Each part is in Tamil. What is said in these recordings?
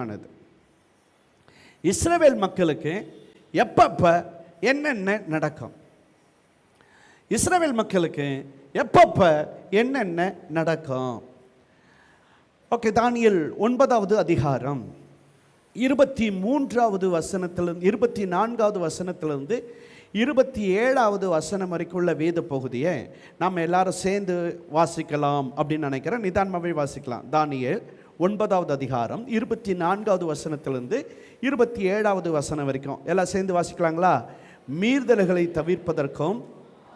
ஆனது. இஸ்ரவேல் மக்களுக்கு எப்பப்ப என்னென்ன நடக்கும்? இஸ்ரவேல் மக்களுக்கு எப்பப்ப என்னென்ன நடக்கும்? ஓகே, தானியேல் 9வது அதிகாரம் 23வது வசனத்திலிருந்து 24வது வசனத்திலிருந்து 27வது வசனம் வரைக்கும் உள்ள வேத பகுதியை நாம் எல்லாரும் சேர்ந்து வாசிக்கலாம் அப்படின்னு நினைக்கிறேன். நிதானமாகவே வாசிக்கலாம். தானியேல் 9வது அதிகாரம் 24வது வசனத்திலிருந்து 27வது வசனம் வரைக்கும் எல்லாம் சேர்ந்து வாசிக்கலாங்களா? மீறுதல்களை தவிர்ப்பதற்கும்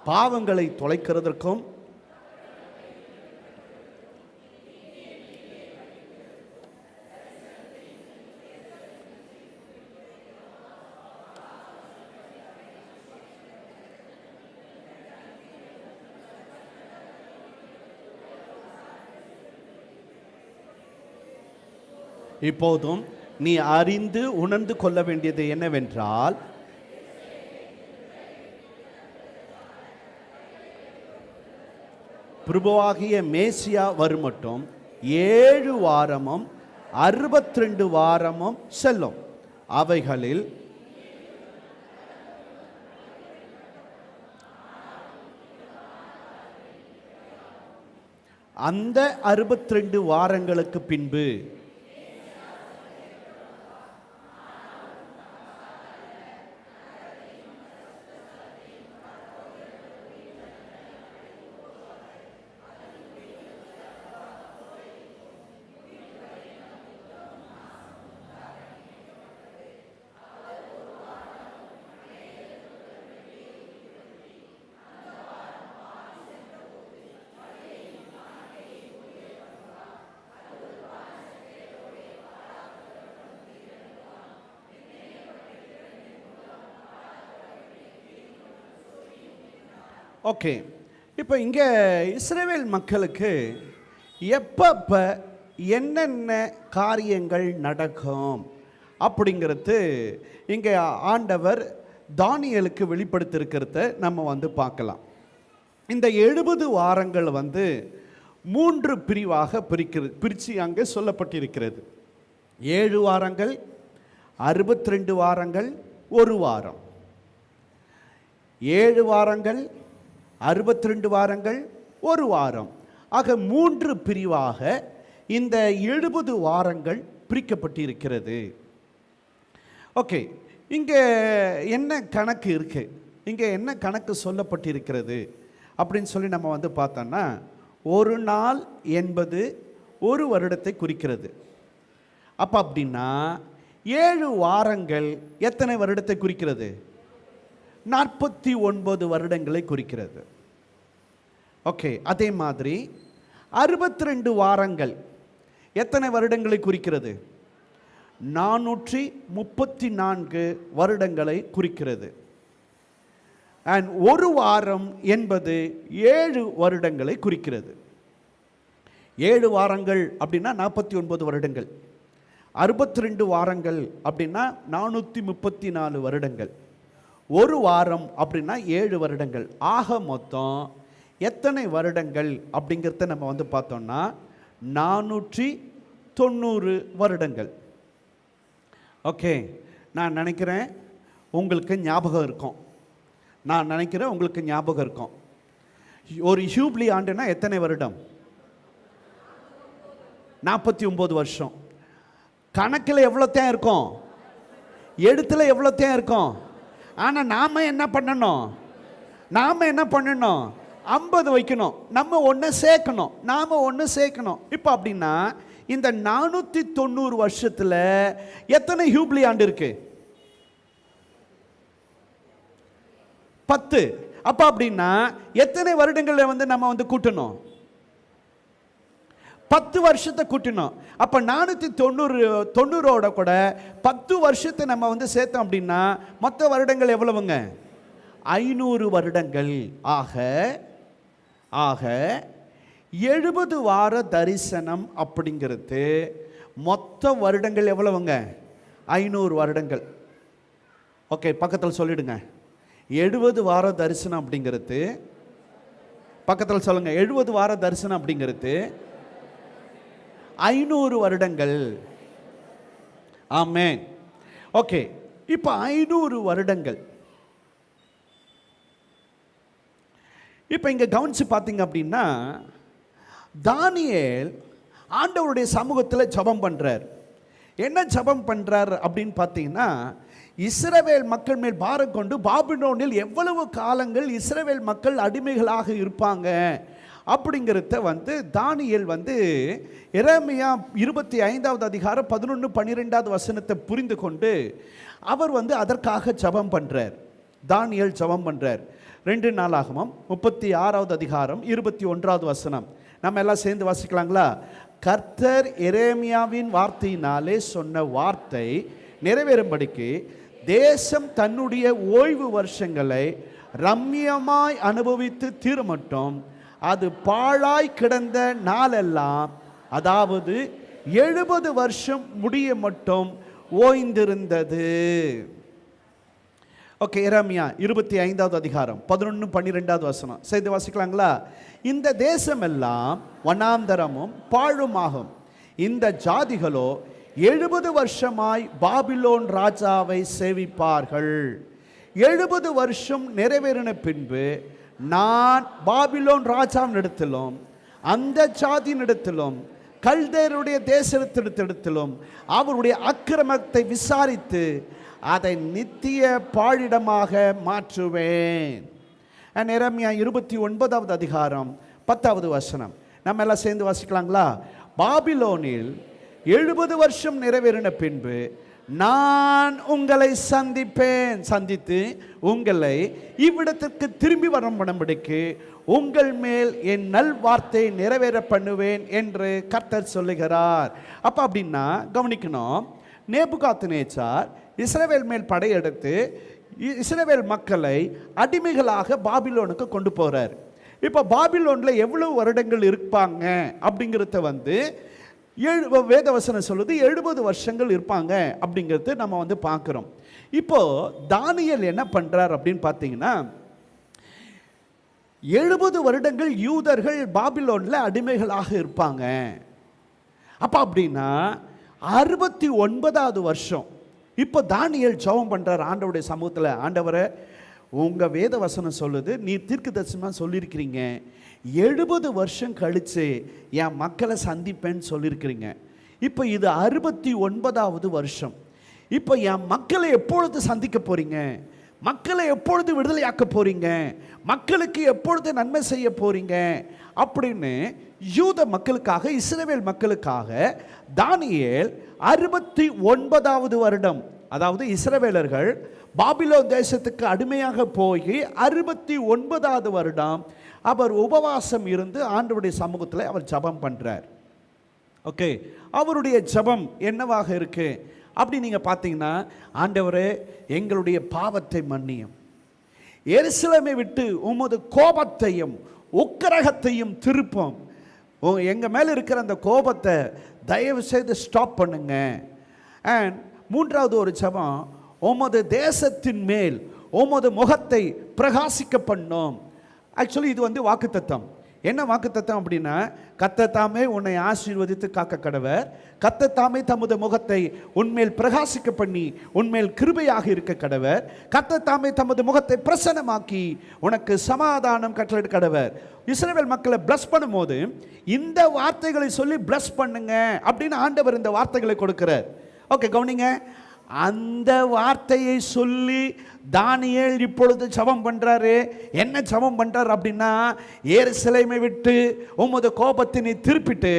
பாவங்களை தொலைக்கிறதற்கும் இப்போதும் நீ அறிந்து உணர்ந்து கொள்ள வேண்டியது என்னவென்றால், பிரபுவாகிய மேசியா வருமட்டும் 7 வாரமும் 62 வாரமும் செல்லும். அவைகளில் அந்த 62 வாரங்களுக்கு பின்பு ஓகே, இப்போ இங்கே இஸ்ரவேல் மக்களுக்கு எப்பப்ப என்னென்ன காரியங்கள் நடக்கும் அப்படிங்கிறது இங்கே ஆண்டவர் தானியேலுக்கு வெளிப்படுத்தியிருக்கிறத நம்ம பார்க்கலாம். இந்த 70 வாரங்கள் 3 பிரிவாக பிரித்து அங்கே சொல்லப்பட்டிருக்கிறது. 7 வாரங்கள், 62 வாரங்கள், 1 வாரம். 7 வாரங்கள், 62 வாரங்கள், 1 வாரம் ஆக 3 பிரிவாக இந்த 70 வாரங்கள் பிரிக்கப்பட்டிருக்கிறது. ஓகே, இங்கே என்ன கணக்கு இருக்கு? இங்கே என்ன கணக்கு சொல்லப்பட்டிருக்கிறது அப்படின்னு சொல்லி நம்ம பார்த்தோம்னா, ஒரு நாள் என்பது ஒரு வருடத்தை குறிக்கிறது. அப்போ அப்படின்னா 7 வாரங்கள் எத்தனை வருடத்தை குறிக்கிறது? 49 வருடங்களை குறிக்கிறது. ஓகே, அதே மாதிரி 62 வாரங்கள் எத்தனை வருடங்களை குறிக்கிறது? 434 வருடங்களை குறிக்கிறது. அண்ட் 1 வாரம் என்பது 7 வருடங்களை குறிக்கிறது. 7 வாரங்கள் அப்படின்னா 49 வருடங்கள், 62 வாரங்கள் அப்படின்னா 434 வருடங்கள், 1 வாரம் அப்படின்னா 7 வருடங்கள். ஆக மொத்தம் எத்தனை வருடங்கள் அப்படிங்கிறத நம்ம பார்த்தோம்னா 490 வருடங்கள். ஓகே, நான் நினைக்கிறேன் உங்களுக்கு ஞாபகம் இருக்கும். ஒரு ஹியூப்ளி ஆண்டுனா எத்தனை வருடம்? 49 வருஷம். கணக்கில் எவ்வளோத்தையும் இருக்கும், எழுத்துல எவ்வளோத்தையும் இருக்கும். ஆனால் நாம் என்ன பண்ணணும்? 50 வைக்கணும். நம்ம ஒன்று சேர்க்கணும். இப்போ அப்படின்னா இந்த 490 வருஷத்தில் எத்தனை ஹியூப்ளி ஆண்டு இருக்கு? 10. அப்போ அப்படின்னா எத்தனை வருடங்களை நம்ம கூட்டணும்? 10 வருஷத்தை கூட்டணும். அப்போ 490ஓட கூட 10 வருஷத்தை நம்ம சேர்த்தோம் அப்படின்னா மொத்த வருடங்கள் எவ்வளவுங்க? 500 வருடங்கள். ஆக 70 வார தரிசனம் அப்படிங்கிறது மொத்த வருடங்கள் எவ்வளவுங்க? 500 வருடங்கள். ஓகே, பக்கத்தில் சொல்லிடுங்க. 70 வார தரிசனம் அப்படிங்கிறது, பக்கத்தில் சொல்லுங்க, 70 வார தரிசனம் அப்படிங்கிறது 500 வருடங்கள். ஆமென். ஓகே, இப்போ 500 வருடங்கள். இப்போ இங்கே கவனிச்சு பார்த்தீங்க அப்படின்னா, தானியேல் ஆண்டவருடைய சமூகத்தில் ஜெபம் பண்ணுறார். என்ன ஜெபம் பண்ணுறார் அப்படின்னு பார்த்தீங்கன்னா, இஸ்ரவேல் மக்கள் மேல் பாரம் கொண்டு பாபிலோனில் எவ்வளவு காலங்கள் இஸ்ரவேல் மக்கள் அடிமைகளாக இருப்பாங்க அப்படிங்கிறத தானியேல் எரேமியா 25வது அதிகாரம் 11-12வது வசனத்தை புரிந்து கொண்டு அவர் அதற்காக ஜெபம் பண்ணுறார். தானியேல் ஜெபம் பண்ணுறார். 2 நாளாகமம் 36வது அதிகாரம் 21வது வசனம் நம்ம எல்லாம் சேர்ந்து வாசிக்கலாங்களா? கர்த்தர் எரேமியாவின் வார்த்தையினாலே சொன்ன வார்த்தை நிறைவேறும்படிக்கு தேசம் தன்னுடைய ஓய்வு வருஷங்களை ரம்மியமாய் அனுபவித்து தீரமட்டும் அது பாழாய் கிடந்த நாளெல்லாம், அதாவது 70 வருஷம் முடிய மட்டும் ஓய்ந்திருந்தது. ஓகே, எரேமியா 25வது அதிகாரம் 11-12வது வசனம் செய்து வாசிக்கலாங்களா? இந்த தேசம் எல்லாம் வனாந்தரமும் பாழுமாகும், இந்த ஜாதிகளோ 70 வருஷமாய் பாபிலோன் ராஜாவை சேவிப்பார்கள். 70 வருஷம் நிறைவேறின பின்பு நான் பாபிலோன் ராஜாவினிடத்திலும் அந்த ஜாதியினிடத்திலும் கல்தேருடைய தேசத்திடத்திலும் அவருடைய அக்கிரமத்தை விசாரித்து அதை நித்திய பாழிடமாக மாற்றுவேன். எரேமியா 29வது அதிகாரம் 10வது வசனம் நம்ம எல்லாம் சேர்ந்து வாசிக்கலாங்களா? பாபிலோனில் 70 வருஷம் நிறைவேறின பின்பு நான் உங்களை சந்திப்பேன், சந்தித்து உங்களை இவ்விடத்திற்கு திரும்பி வரும்படிக்கு உங்கள் மேல் என் நல் வார்த்தை நிறைவேற பண்ணுவேன் என்று கர்த்தர் சொல்லுகிறார். அப்போ அப்படின்னா கவனிக்கணும், நேபுகாத்நேச்சார் இஸ்ரவேல் மேல் படையெடுத்து இஸ்ரவேல் மக்களை அடிமைகளாக பாபிலோனுக்கு கொண்டு போகிறார். இப்போ பாபிலோனில் எவ்வளவு வருடங்கள் இருப்பாங்க அப்படிங்கிறத வேதவசனம் சொல்லுது 70 வருஷங்கள் இருப்பாங்க அப்படிங்கிறது நம்ம பார்க்குறோம். இப்போ தானியேல் என்ன பண்ணுறார் அப்படின்னு பார்த்தீங்கன்னா, 70 வருடங்கள் யூதர்கள் பாபிலோனில் அடிமைகளாக இருப்பாங்க. அப்போ அப்படின்னா 69வது வருஷம் இப்போ தானியேல் ஜெபம் பண்ணுறார் ஆண்டவருடைய சமூகத்தில். ஆண்டவரை, உங்கள் வேத வசனம் சொல்லுது, நீ தீர்க்கதரிசனமாக சொல்லியிருக்கிறீங்க, 70 வருஷம் கழித்து என் மக்களை சந்திப்பேன்னு சொல்லியிருக்கிறீங்க. இப்போ இது 69வது வருஷம். இப்போ என் மக்களை எப்பொழுது சந்திக்க போகிறீங்க? மக்களை எப்பொழுது விடுதலையாக்க போகிறீங்க? மக்களுக்கு எப்பொழுது நன்மை செய்ய போகிறீங்க அப்படின்னு யூத மக்களுக்காக, இஸ்ரவேல் மக்களுக்காக தானியேல் 69வது வருடம், அதாவது இஸ்ரவேலர்கள் பாபிலோன் தேசத்துக்கு அடிமையாக போய் 69வது வருடம் அவர் உபவாசம் இருந்து ஆண்டவருடைய சமூகத்தில் அவர் ஜெபம் பண்ணுறார். ஓகே, அவருடைய ஜெபம் என்னவாக இருக்கு அப்படி நீங்கள் பார்த்தீங்கன்னா, ஆண்டவரே எங்களுடைய பாவத்தை மன்னியும், எருசலேமை விட்டு உமது கோபத்தையும் உக்கிரகத்தையும் திருப்போம், எங்கள் மேலே இருக்கிற அந்த கோபத்தை தயவு செய்து ஸ்டாப் பண்ணுங்க. அண்ட் 3வது ஒரு ஜெபம், உமது தேசத்தின் மேல் உமது முகத்தை பிரகாசிக்க பண்ணோம். ஆக்சுவலி இது வாக்குத்தத்தம். என்ன வாக்குத்தத்தம் அப்படின்னா, கர்த்தர் உன்னை ஆசீர்வதித்து காக்க கடவர், கர்த்தர் தமது முகத்தை உன்மேல் பிரகாசிக்க பண்ணி உன்மேல் கிருபையாக இருக்க கடவர், கர்த்தர் தமது முகத்தை பிரசன்னமாக்கி உனக்கு சமாதானம் கட்டளை கடவர். இஸ்ரவேல் மக்களை பிளஸ் பண்ணும்போது இந்த வார்த்தைகளை சொல்லி பிளஸ் பண்ணுங்க அப்படின்னு ஆண்டவர் இந்த வார்த்தைகளை கொடுக்கிறார். ஓகே, கவனிங்க. அந்த வார்த்தையை சொல்லி தானியேல் இப்பொழுது ஜெபம் பண்றாரு. என்ன ஜெபம் பண்றாரு அப்படின்னா, எருசலேமை விட்டு உமது கோபத்தினை திருப்பிட்டு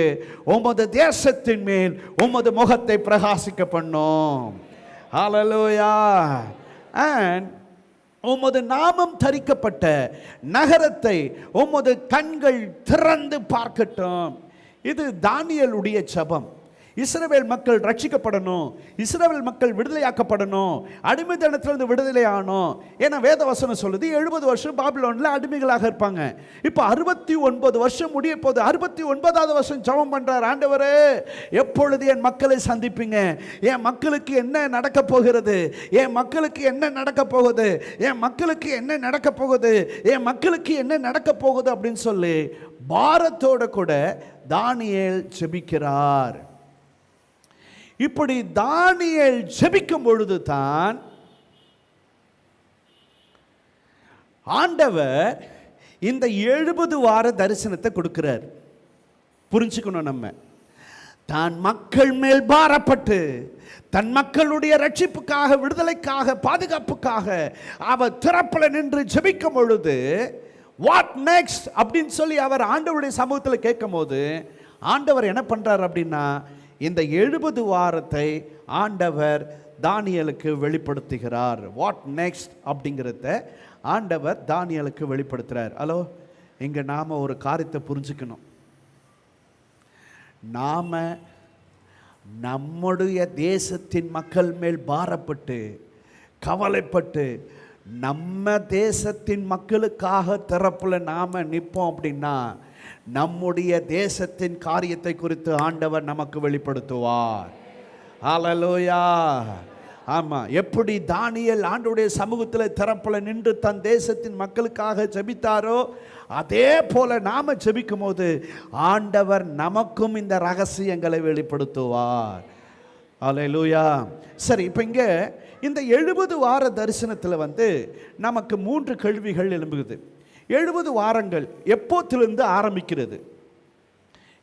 உமது தேசத்தின் மேல் உமது முகத்தை பிரகாசிக்க பண்ணோம். ஹல்லேலூயா. அண்ட் உமது நாமம் தரிக்கப்பட்ட நகரத்தை உமது கண்கள் திறந்து பார்க்கட்டும். இது தானியேலுடைய ஜெபம். இஸ்ரவேல் மக்கள் ரட்சிக்கப்படணும், இஸ்ரவேல் மக்கள் விடுதலையாக்கப்படணும், அடிமைத்தனத்திலிருந்து விடுதலை ஆகணும். ஏன்னா வேதவசனம் சொல்லுது 70 வருஷம் பாபிலோனில் அடிமைகளாக இருப்பாங்க. இப்போ 69 வருஷம் முடிய போது 69வது வருஷம் ஜெபம் பண்றார். ஆண்டவரே, எப்பொழுது என் மக்களை சந்திப்பீங்க? என் மக்களுக்கு என்ன நடக்க போகிறது? என் மக்களுக்கு என்ன நடக்க போகுது? என் மக்களுக்கு என்ன நடக்க போகுது? என் மக்களுக்கு என்ன நடக்க போகுது அப்படின்னு சொல்லி பாரத்தோட கூட தானியேல் ஜெபிக்கிறார். இப்படி தானியேல் ஜெபிக்கும் பொழுது தான் ஆண்டவர் இந்த 70 வார தரிசனத்தை கொடுக்கிறார். புரிஞ்சுக்கணும், நம்ம தான் மக்கள் மேல் பாரப்பட்டு தன் மக்களுடைய ரட்சிப்புக்காக, விடுதலைக்காக, பாதுகாப்புக்காக அவர் திறப்பல நின்று ஜெபிக்கும் பொழுது வாட் நெக்ஸ்ட் அப்படின்னு சொல்லி அவர் ஆண்டவருடைய சமூகத்தில் கேட்கும் போது ஆண்டவர் என்ன பண்றார் அப்படின்னா, இந்த 70 வாரத்தை ஆண்டவர் தானியேலுக்கு வெளிப்படுத்துகிறார். வாட் நெக்ஸ்ட் அப்படிங்கிறத ஆண்டவர் தானியேலுக்கு வெளிப்படுத்துறார். ஹலோ, இங்க நாம ஒரு காரியத்தை புரிஞ்சுக்கணும். நாம நம்முடைய தேசத்தின் மக்கள் மேல் பாரப்பட்டு கவலைப்பட்டு நம்ம தேசத்தின் மக்களுக்காக திறப்புல நாம நிற்போம் அப்படின்னா நம்முடைய தேசத்தின் காரியத்தை குறித்து ஆண்டவர் நமக்கு வெளிப்படுத்துவார். ஹல்லேலூயா. ஆமா, எப்படி தானியேல் ஆண்டவருடைய சமூகத்தில் திறப்புல நின்று தன் தேசத்தின் மக்களுக்காக ஜெபித்தாரோ அதே போல நாம ஜெபிக்கும் போது ஆண்டவர் நமக்கும் இந்த ரகசியங்களை வெளிப்படுத்துவார். ஹல்லேலூயா. சரி, இப்போ இங்க இந்த 70 வார தரிசனத்தில் நமக்கு 3 கேள்விகள் எழும்புகிறது. 70 வாரங்கள் எப்போதிலிருந்து ஆரம்பிக்கிறது?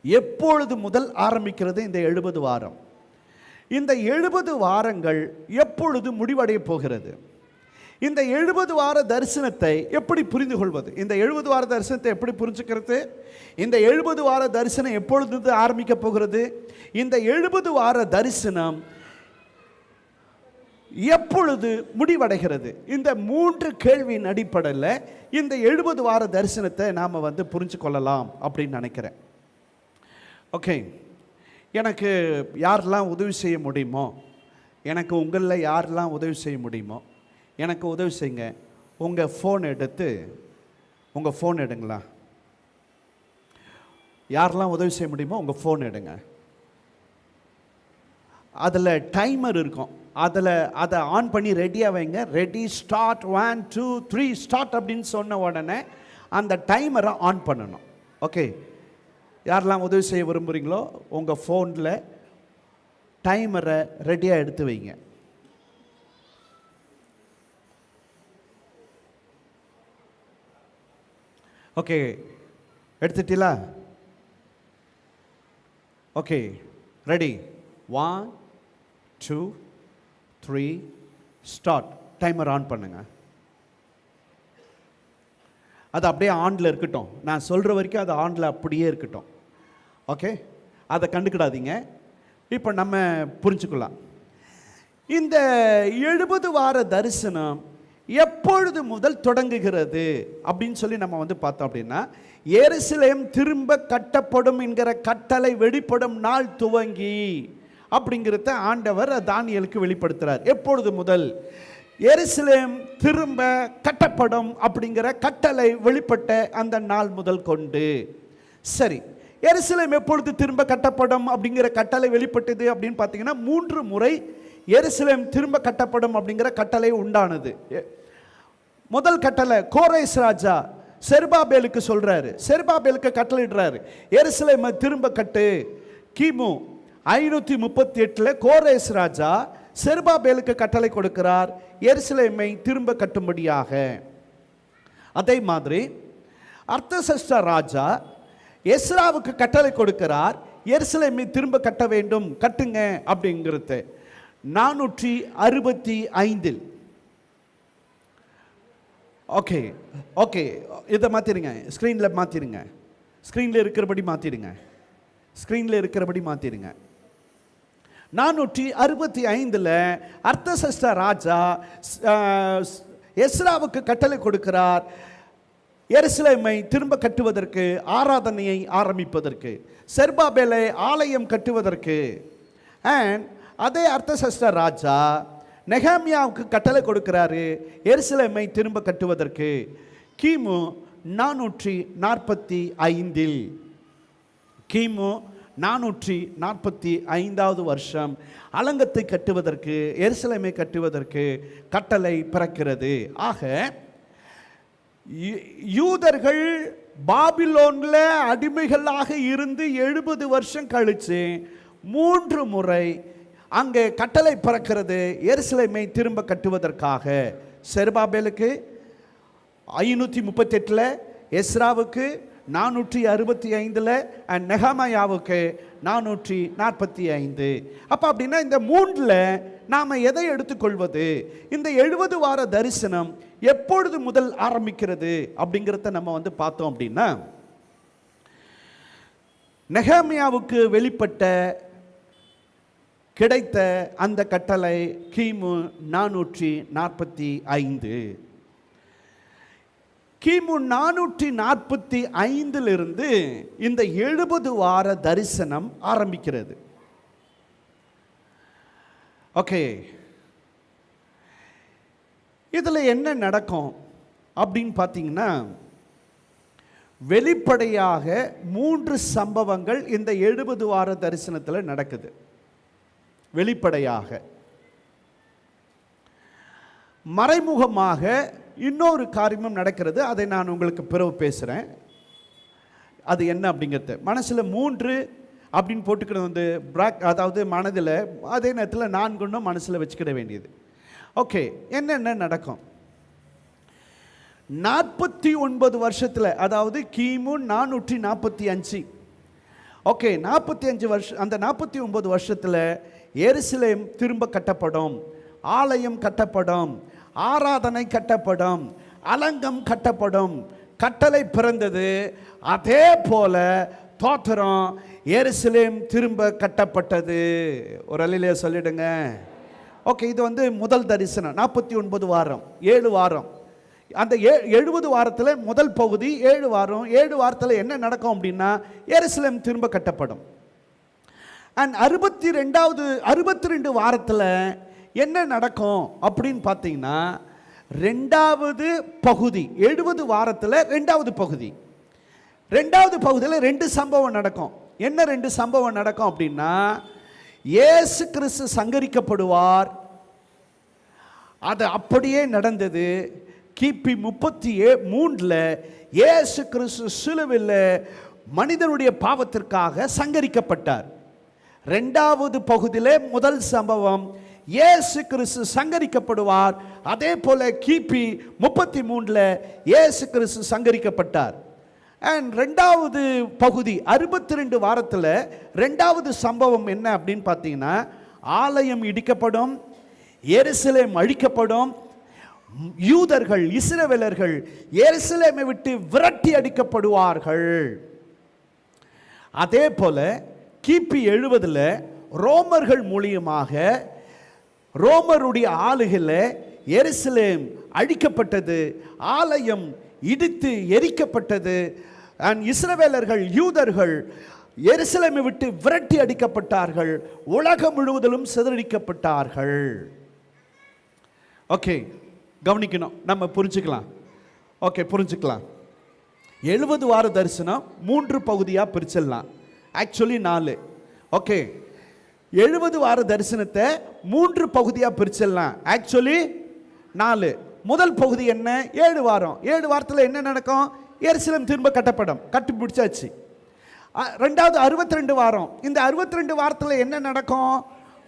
எப்பொழுது முதல் ஆரம்பிக்கிறது இந்த 70 வாரம்? இந்த 70 வாரங்கள் எப்பொழுது முடிவடைய போகிறது? இந்த 70 வார தரிசனத்தை எப்படி புரிந்து கொள்வது? இந்த 70 வார தரிசனத்தை எப்படி புரிஞ்சுக்கிறது? இந்த 70 வார தரிசனம் எப்பொழுது ஆரம்பிக்க போகிறது? இந்த 70 வார தரிசனம் எப்பொழுது முடிவடைகிறது? இந்த 3 கேள்வியின் அடிப்படையில் இந்த 70 வார தரிசனத்தை நாம் புரிஞ்சு கொள்ளலாம் அப்படின்னு நினைக்கிறேன். ஓகே, எனக்கு யாரெல்லாம் உதவி செய்ய முடியுமோ, எனக்கு உங்களில் யாரெல்லாம் உதவி செய்ய முடியுமோ எனக்கு உதவி செய்யுங்க. உங்கள் ஃபோன் எடுத்து, உங்கள் ஃபோன் எடுங்களா? யாரெல்லாம் உதவி செய்ய முடியுமோ உங்கள் ஃபோன் எடுங்க. அதில் டைமர் இருக்கும், அதை ஆன் பண்ணி ரெடியாக வைங்க. ரெடி, ஸ்டார்ட், 1 2 3 ஸ்டார்ட் அப்படின்னு சொன்ன உடனே அந்த டைமரை ஆன் பண்ணணும். ஓகே, யாரெல்லாம் உதவி செய்ய விரும்புகிறீங்களோ உங்கள் ஃபோனில் டைமரை ரெடியாக எடுத்து வைங்க. ஓகே, எடுத்துட்டீங்களா? Okay, ready, 1 2 3 start. Timer on பண்ணுங்க. அது அப்படியே ஆனில் இருக்கட்டும். நான் சொல்கிற வரைக்கும் அது ஆனில் அப்படியே இருக்கட்டும். ஓகே, அதை கண்டுக்கிடாதீங்க. இப்போ நம்ம புரிஞ்சுக்கலாம். இந்த 70 வார தரிசனம் எப்பொழுது முதல் தொடங்குகிறது அப்படின்னு சொல்லி நம்ம பார்த்தோம் அப்படின்னா, எருசலேம் திரும்ப கட்டப்படும் என்கிற கட்டளை வெளிப்படும் நாள் துவங்கி அப்படிங்கிறத ஆண்டவர் தானியேலுக்கு வெளிப்படுத்துகிறார். எப்பொழுது முதல் எருசலேம் திரும்ப கட்டப்படும் அப்படிங்கிற கட்டளை வெளிப்பட்ட அந்த நாள் முதல் கொண்டு. சரி, எருசலேம் எப்பொழுது திரும்ப கட்டப்படும் அப்படிங்கிற கட்டளை வெளிப்பட்டது அப்படின்னு பார்த்தீங்கன்னா 3 முறை எருசலேம் திரும்ப கட்டப்படும் அப்படிங்கிற கட்டளை உண்டானது. முதல் கட்டளை கோரேஸ் ராஜா செருபாபேலுக்கு சொல்றாரு, செருபாபேலுக்கு கட்டளையிடுறாரு, எருசலேமை திரும்ப கட்டு. கிமு 538 கோரேஸ் ராஜா செருபாபேலுக்கு கட்டளை கொடுக்கிறார் எருசலேமை திரும்ப கட்டும்படியாக. அதே மாதிரி அர்தசஷ்டா ராஜா எஸ்ராவுக்கு கட்டளை கொடுக்கிறார் எருசலேமை திரும்ப கட்ட வேண்டும், கட்டுங்க அப்படிங்கிறது 465. ஓகே ஓகே, இதை மாற்றிடுங்க, ஸ்க்ரீனில் மாற்றிடுங்க, ஸ்க்ரீனில் இருக்கிறபடி மாற்றிடுங்க, ஸ்க்ரீனில் இருக்கிறபடி மாற்றிடுங்க. 465 அர்தசஷ்டா ராஜா எஸ்ராவுக்கு கட்டளை கொடுக்கிறார் எருசலேமை திரும்ப கட்டுவதற்கு, ஆராதனையை ஆரம்பிப்பதற்கு, செருபாபேலை ஆலயம் கட்டுவதற்கு. அண்ட் அதே அர்தசஷ்டா ராஜா நெகேமியாவுக்கு கட்டளை கொடுக்கிறாரு எருசலேமை திரும்ப கட்டுவதற்கு. கிமு 445 கிமு 445 வருஷம் அலங்கத்தை கட்டுவதற்கு, எருசலேமை கட்டுவதற்கு கட்டளை பிறக்கிறது. ஆக யூதர்கள் பாபிலோன்ல அடிமைகளாக இருந்து 70 வருஷம் கழிச்சு 3 முறை அங்கே கட்டளை பிறக்கிறது எருசலேமை திரும்ப கட்டுவதற்காக. செருபாபேலுக்கு 538, எஸ்ராவுக்கு 465 அண்ட் நெகமாயாவுக்கு 445. அப்போ அப்படின்னா இந்த 3ல் நாம் எதை எடுத்துக்கொள்வது? இந்த 70 வார தரிசனம் எப்பொழுது முதல் ஆரம்பிக்கிறது அப்படிங்கிறத நம்ம பார்த்தோம் அப்படின்னா, நெகமியாவுக்கு வெளிப்பட்ட கிடைத்த அந்த கட்டளை கிமு 445. கிமு 445 இந்த 70 வார தரிசனம் ஆரம்பிக்கிறது. ஓகே, இதில் என்ன நடக்கும் அப்படின்னு பார்த்தீங்கன்னா, வெளிப்படையாக 3 சம்பவங்கள் இந்த 70 வார தரிசனத்தில் நடக்குது. வெளிப்படையாக. மறைமுகமாக இன்னொரு காரியமும் நடக்கிறது. அதை நான் உங்களுக்கு பிறகு பேசுகிறேன். அது என்ன அப்படிங்கிறது மனசில் 3 அப்படின்னு போட்டுக்கிறது அதாவது மனதில், அதே நேரத்தில் 4 மனசில் வச்சுக்கிட வேண்டியது. ஓகே, என்னென்ன நடக்கும்? 49 வருஷத்தில், அதாவது கிமு 445. ஓகே, 45 வருஷம், அந்த 49 வருஷத்தில் எருசலேம் திரும்ப கட்டப்படும், ஆலயம் கட்டப்படும், ஆராதனை கட்டப்படும், அலங்கம் கட்டப்படும். கட்டளை பிறந்தது. அதே போல தோத்திரம் எருசலேம் திரும்ப கட்டப்பட்டது. ஒரு அல்லேலூயா சொல்லிடுங்க. ஓகே, இது முதல் தரிசனம். 49 வாரம், 7 வாரம். அந்த 70 வாரத்தில் முதல் பகுதி 7 வாரம். 7 வாரத்தில் என்ன நடக்கும் அப்படின்னா, எருசலேம் திரும்ப கட்டப்படும். அண்ட் 62 வாரத்தில் என்ன நடக்கும் அப்படின்னு பார்த்தீங்கன்னா, 2வது பகுதி 70 வாரத்தில் 2வது பகுதி. 2வது பகுதியில் 2 சம்பவம் நடக்கும். என்ன 2 சம்பவம் நடக்கும் அப்படின்னா, இயேசு கிறிஸ்து சங்கரிக்கப்படுவார். அது அப்படியே நடந்தது. கிபி 33 இயேசு கிறிஸ்து சிலுவையில் மனிதனுடைய பாவத்திற்காக சங்கரிக்கப்பட்டார். 2வது பகுதியிலே முதல் சம்பவம் இயேசு கிறிஸ்து சங்கரிக்கப்படுவார். அதே போல கிபி 33 இயேசு கிறிஸ்து சங்கரிக்கப்பட்டார். அண்ட் 2வது பகுதி 62 வாரத்தில் 2வது சம்பவம் என்ன அப்படின்னு பார்த்தீங்கன்னா, ஆலயம் இடிக்கப்படும், எருசலேம் அழிக்கப்படும், யூதர்கள் இஸ்ரவேலர்கள் எருசலேமை விட்டு விரட்டி அடிக்கப்படுவார்கள். அதே போல கிபி 70 ரோமர்கள் மூலியமாக ரோமருடைய ஆளுகையில் எருசலேம் அழிக்கப்பட்டது, ஆலயம் இடித்து எரிக்கப்பட்டது. அண்ட் இஸ்ரவேலர்கள் யூதர்கள் எருசலேமை விட்டு விரட்டி அடிக்கப்பட்டார்கள், உலகம் முழுவதிலும் சிதறடிக்கப்பட்டார்கள். ஓகே, கவனிக்கணும், நம்ம புரிஞ்சுக்கலாம். ஓகே, புரிஞ்சுக்கலாம். 70 வார தரிசனம் 3 பகுதியாக பிரிச்சிடலாம். ஆக்சுவலி 4. ஓகே, 70 வார தரிசனத்தை 3 பகுதியாக பிரிச்சிடலாம். ஆக்சுவலி 4. முதல் பகுதி என்ன? 7 வாரம். 7 வாரத்தில் என்ன நடக்கும்? எருசலேம் திரும்ப கட்டப்படும், கட்டி பிடிச்சாச்சு. 2வது 62 வாரம். இந்த 62 வாரத்தில் என்ன நடக்கும்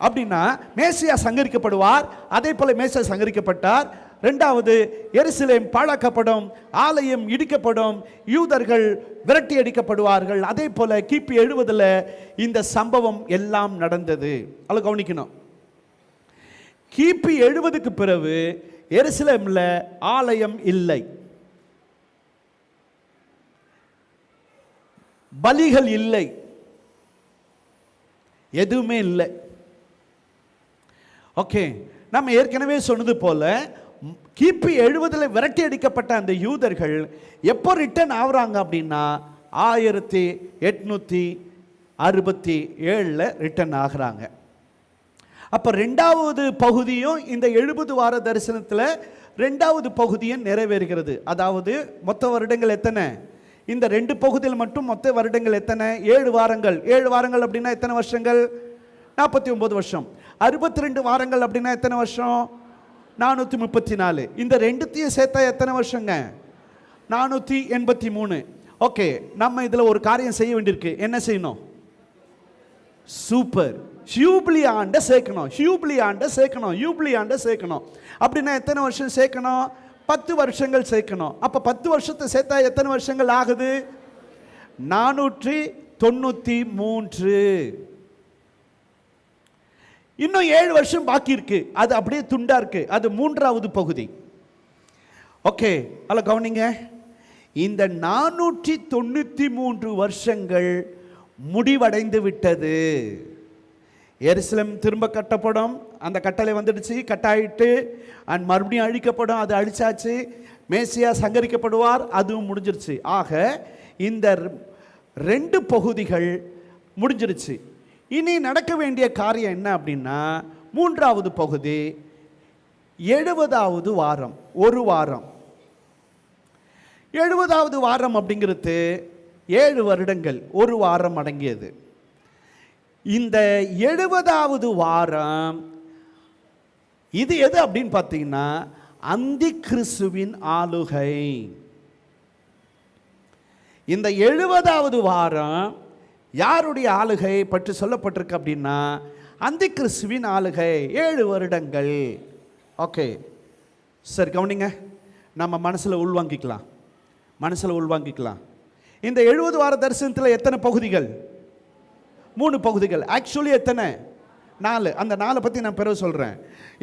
அப்படின்னா, மேசியா சங்கரிக்கப்படுவார். அதே போல மேசியா சங்கரிக்கப்பட்டார். 2வது எருசலேம் பாழாக்கப்படும், ஆலயம் இடிக்கப்படும், யூதர்கள் விரட்டி அடிக்கப்படுவார்கள். அதே போல கிபி 70 இந்த சம்பவம் எல்லாம் நடந்தது. அதை கவனிக்கணும். கிபி 70க்கு பிறகு எருசலேம்ல ஆலயம் இல்லை, பலிகள் இல்லை, எதுவுமே இல்லை. ஓகே, நம்ம ஏற்கனவே சொன்னது போல கிபி 70 விரட்டி அடிக்கப்பட்ட அந்த யூதர்கள் எப்போ ரிட்டர்ன் ஆகுறாங்க அப்படின்னா 1867 ரிட்டர்ன் ஆகுறாங்க. அப்போ 2வது பகுதியும் இந்த 70 வார தரிசனத்தில் 2வது பகுதியும் நிறைவேறுகிறது. அதாவது மொத்த வருடங்கள் எத்தனை? இந்த 2 பகுதியில் மட்டும் மொத்த வருடங்கள் எத்தனை? 7 வாரங்கள். 7 வாரங்கள் அப்படின்னா எத்தனை வருஷங்கள்? 49 வருஷம். 62 வாரங்கள் அப்படின்னா எத்தனை வருஷம்? 434. இந்த 2த்தையும் சேர்த்தா எத்தனை வருஷங்க? 483. ஓகே, நம்ம இதில் ஒரு காரியம் செய்ய வேண்டியிருக்கு. என்ன செய்யணும்? சூப்பர். ஜூபிலி ஆண்டை சேர்க்கணும், ஜூபிலி ஆண்டை சேர்க்கணும், ஜூபிலி ஆண்டை சேர்க்கணும். அப்படின்னா எத்தனை வருஷம் சேர்க்கணும்? 10 வருஷங்கள் சேர்க்கணும். அப்போ 10 வருஷத்தை சேர்த்தா எத்தனை வருஷங்கள் ஆகுது? 493. இன்னும் 7 வருஷம் பாக்கி இருக்கு. அது அப்படியே துண்டா இருக்கு. அது 3வது பகுதி. ஓகே, அல்ல கவனிங்க. இந்த 493 வருஷங்கள் முடிவடைந்து விட்டது. எருசலேம் திரும்ப கட்டப்படும். அந்த கட்டளை வந்துடுச்சு, கட்டாயிட்டு அண்ட் மறுபடியும் அழிக்கப்படும். அது அழிச்சாச்சு. மேசியா சங்கரிக்கப்படுவார், அதுவும் முடிஞ்சிருச்சு. ஆக இந்த 2 பகுதிகள் முடிஞ்சிருச்சு. இனி நடக்க வேண்டிய காரியம் என்ன அப்படின்னா, 3வது பகுதி 70வது வாரம். ஒரு வாரம். 70வது வாரம் அப்படிங்கிறது 7 வருடங்கள் ஒரு வாரம் அடங்கியது. இந்த 70வது வாரம் இது எது அப்படின்னு பார்த்தீங்கன்னா, அந்தி கிறிஸ்துவின் ஆளுகை. இந்த 70வது வாரம் யாருடைய ஆளுகை பற்றி சொல்லப்பட்டிருக்கு அப்படின்னா, அந்தி கிறிஸ்துவின் ஆளுகை 7 வருடங்கள். ஓகே, சரி கவனிங்க. நம்ம மனசில் உள்வாங்கிக்கலாம், மனசில் உள்வாங்கிக்கலாம். இந்த 70 வார தரிசனத்தில் எத்தனை பகுதிகள்? 3 பகுதிகள். ஆக்சுவலி எத்தனை? 4. அந்த 4 பற்றி நான் பிறகு சொல்கிறேன்.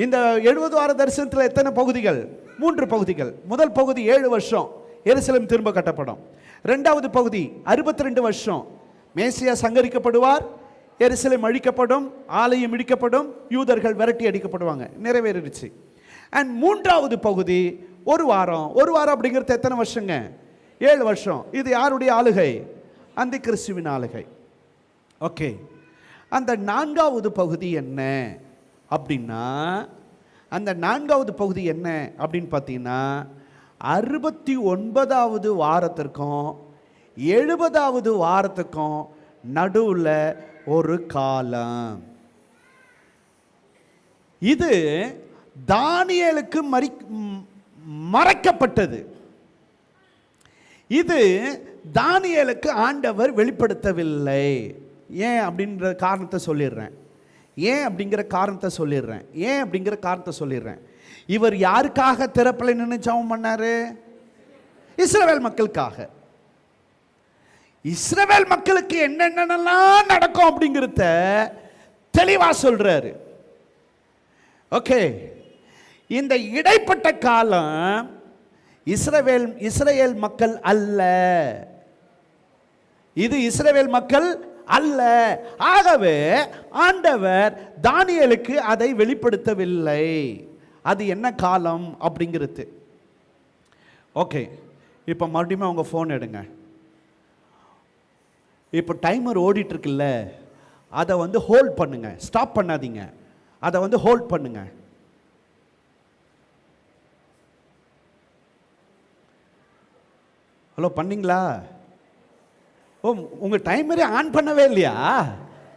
இந்த 70 வார தரிசனத்தில் எத்தனை பகுதிகள்? 3 பகுதிகள். முதல் பகுதி 7 வருஷம் எருசலேம் திரும்ப கட்டப்படும். 2வது பகுதி 62 வருஷம் மேசியா சங்கரிக்கப்படுவார், எருசலேம் அழிக்கப்படும், ஆலயம் இடிக்கப்படும், யூதர்கள் விரட்டி அடிக்கப்படுவாங்க. நிறைவேறிடுச்சு. அண்ட் 3வது பகுதி ஒரு வாரம். ஒரு வாரம் அப்படிங்கிறது எத்தனை வருஷங்க? 7 வருஷம். இது யாருடைய ஆளுகை? அந்தி கிறிஸ்துவின் ஆளுகை. ஓகே, அந்த 4வது பகுதி என்ன அப்படின்னா, அந்த 4வது பகுதி என்ன அப்படின்னு பார்த்தீங்கன்னா, 69வது வாரத்திற்கும் 70வது வாரத்துக்கும் நடுவில் ஒரு காலம். இது தானியேலுக்கு மறைக்கப்பட்டது. இது தானியேலுக்கு ஆண்டவர் வெளிப்படுத்தவில்லை. ஏன் அப்படின்ற காரணத்தை சொல்லிடுறேன். ஏன் அப்படிங்கிற காரணத்தை சொல்லிடுறேன். இவர் யாருக்காக திறப்பில் நின்று ஜெபம் பண்ணாரு? இஸ்ரவேல் மக்களுக்காக. இஸ்ரவேல் மக்களுக்கு என்னென்னலாம் நடக்கும் அப்படிங்கிறத தெளிவா சொல்றாரு. ஓகே, இந்த இடைப்பட்ட காலம் இஸ்ரவேல் மக்கள் அல்ல. இது இஸ்ரவேல் மக்கள் அல்ல. ஆகவே ஆண்டவர் தானியேலுக்கு அதை வெளிப்படுத்தவில்லை. அது என்ன காலம் அப்படிங்கிறது. ஓகே, இப்போ மறுபடியும் உங்க ஃபோன் எடுங்க. இப்போ டைமர் ஓடிட்டு இருக்குல்ல, அதை வந்து ஹோல்ட் பண்ணுங்க, ஸ்டாப் பண்ணாதீங்க, அதை வந்து ஹோல்ட் பண்ணுங்க. ஹலோ, பண்ணீங்களா? ஓ, உங்கள் டைமரே ஆன் பண்ணவே இல்லையா?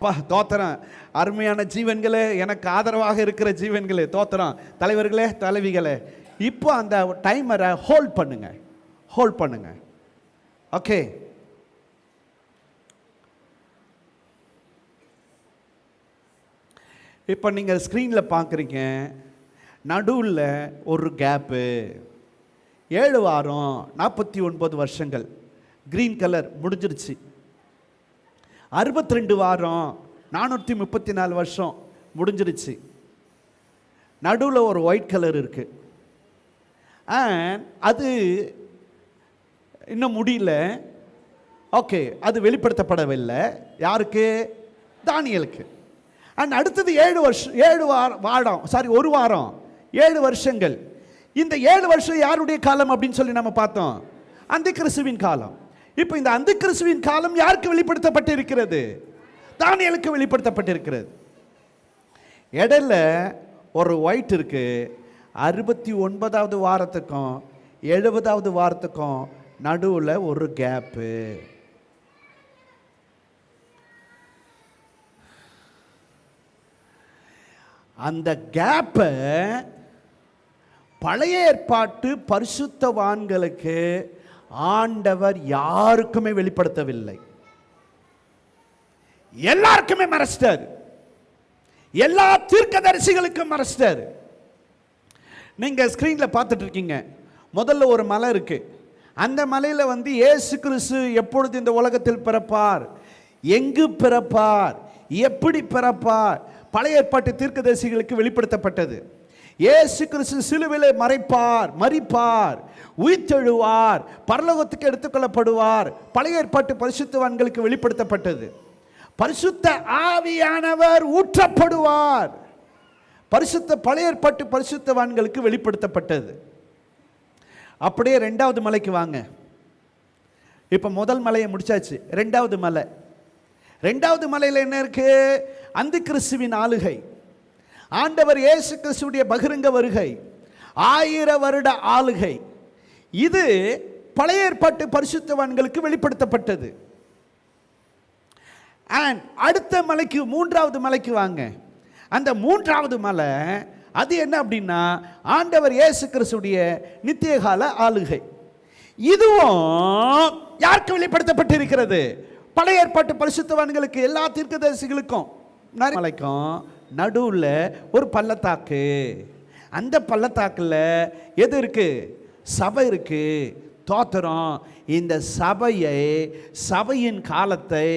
பா, தோத்திரம். அருமையான ஜீவன்களே, எனக்கு ஆதரவாக இருக்கிற ஜீவன்களே, தோத்திரம். தலைவர்களே, தலைவிகளே, இப்போ அந்த டைமரை ஹோல்ட் பண்ணுங்க, ஹோல்ட் பண்ணுங்க. ஓகே, இப்போ நீங்கள் ஸ்க்ரீனில் பார்க்குறீங்க, நடுவில் ஒரு கேப்பு. 7 வாரம் 49 வருஷங்கள் கிரீன் கலர் முடிஞ்சிருச்சு. 62 வாரம் 434 வருஷம் முடிஞ்சிருச்சு. நடுவில் ஒரு ஒயிட் கலர் இருக்கு. அது இன்னும் முடியல. ஓகே, அது வெளிப்படுத்தப்படவில்லை. யாருக்கு? தானியேலுக்கு. அண்ட் அடுத்தது 7 வருஷம், 7 வாரம், சாரி, ஒரு வாரம் 7 வருஷங்கள். இந்த 7 வருஷம் யாருடைய காலம் அப்படின்னு சொல்லி நம்ம பார்த்தோம்? அந்தி கிறிஸ்துவின் காலம். இப்போ இந்த அந்தி கிறிஸ்துவின் காலம் யாருக்கு வெளிப்படுத்தப்பட்டிருக்கிறது? தானியேலுக்கு வெளிப்படுத்தப்பட்டிருக்கிறது. இடையில ஒரு ஒயிட் இருக்கு. 69வது வாரத்துக்கும் 70வது வாரத்துக்கும் நடுவில் ஒரு கேப்பு. அந்த கேப்பை பழைய ஏற்பாட்டு பரிசுத்தவான்களுக்கு ஆண்டவர் யாருக்குமே வெளிப்படுத்தவில்லை. எல்லாருக்குமே மறைச்சிட்டார். எல்லா தீர்க்கதரிசிகளுக்கும் மறைச்சிட்டாரு. நீங்க ஸ்கிரீன்ல பார்த்துட்டு இருக்கீங்க. முதல்ல ஒரு மலை இருக்கு. அந்த மலையில இயேசு கிறிஸ்து எப்பொழுது இந்த உலகத்தில் பிறப்பார், எங்கு பிறப்பார், எப்படி பிறப்பார், பழைய ஏற்பாட்டு தீர்க்கதரிசிகளுக்கு வெளிப்படுத்தப்பட்டது. இயேசு கிறிஸ்து சிலுவையிலே மரிப்பார், உயிர்த்தெழுவார், பரலோகத்துக்கு எடுத்துக்கொள்ளப்படுவார். பழைய ஏற்பாட்டு பரிசுத்தவான்களுக்கு வெளிப்படுத்தப்பட்டது. பரிசுத்த ஆவியானவர் ஊற்றப்படுவார், பழைய ஏற்பாட்டு பரிசுத்தவான்களுக்கு வெளிப்படுத்தப்பட்டது. அப்படியே ரெண்டாவது மலைக்கு வாங்க. இப்ப முதல் மலையை முடிச்சாச்சு. ரெண்டாவது மலை. ரெண்டாவது மலையில் என்ன இருக்கு? அந்த கிறிஸ்துவின் ஆளுகை, ஆண்டவர் இயேசு கிறிஸ்துவுடைய பகிரங்க வருகை, 1000 வருட ஆளுகை. இது பழைய ஏற்பாட்டு பரிசுத்தவான்களுக்கு வெளிப்படுத்தப்பட்டது. அடுத்த மலைக்கு, மூன்றாவது மலைக்கு வாங்க. அந்த மூன்றாவது மலை அது என்ன அப்படின்னா ஆண்டவர் இயேசு கிறிஸ்துவுடைய நித்தியகால ஆளுகை. இதுவும் யாருக்கு வெளிப்படுத்தப்பட்டிருக்கிறது? பழைய ஏற்பாட்டு பரிசுத்தவான்களுக்கு, எல்லா தீர்க்கதரிசிகளுக்கும். மலைக்கும் நடுவில் ஒரு பள்ளத்தாக்கு. அந்த பள்ளத்தாக்குல எது இருக்கு? சபை இருக்கு. தோத்திரம். இந்த சபையின் காலத்தை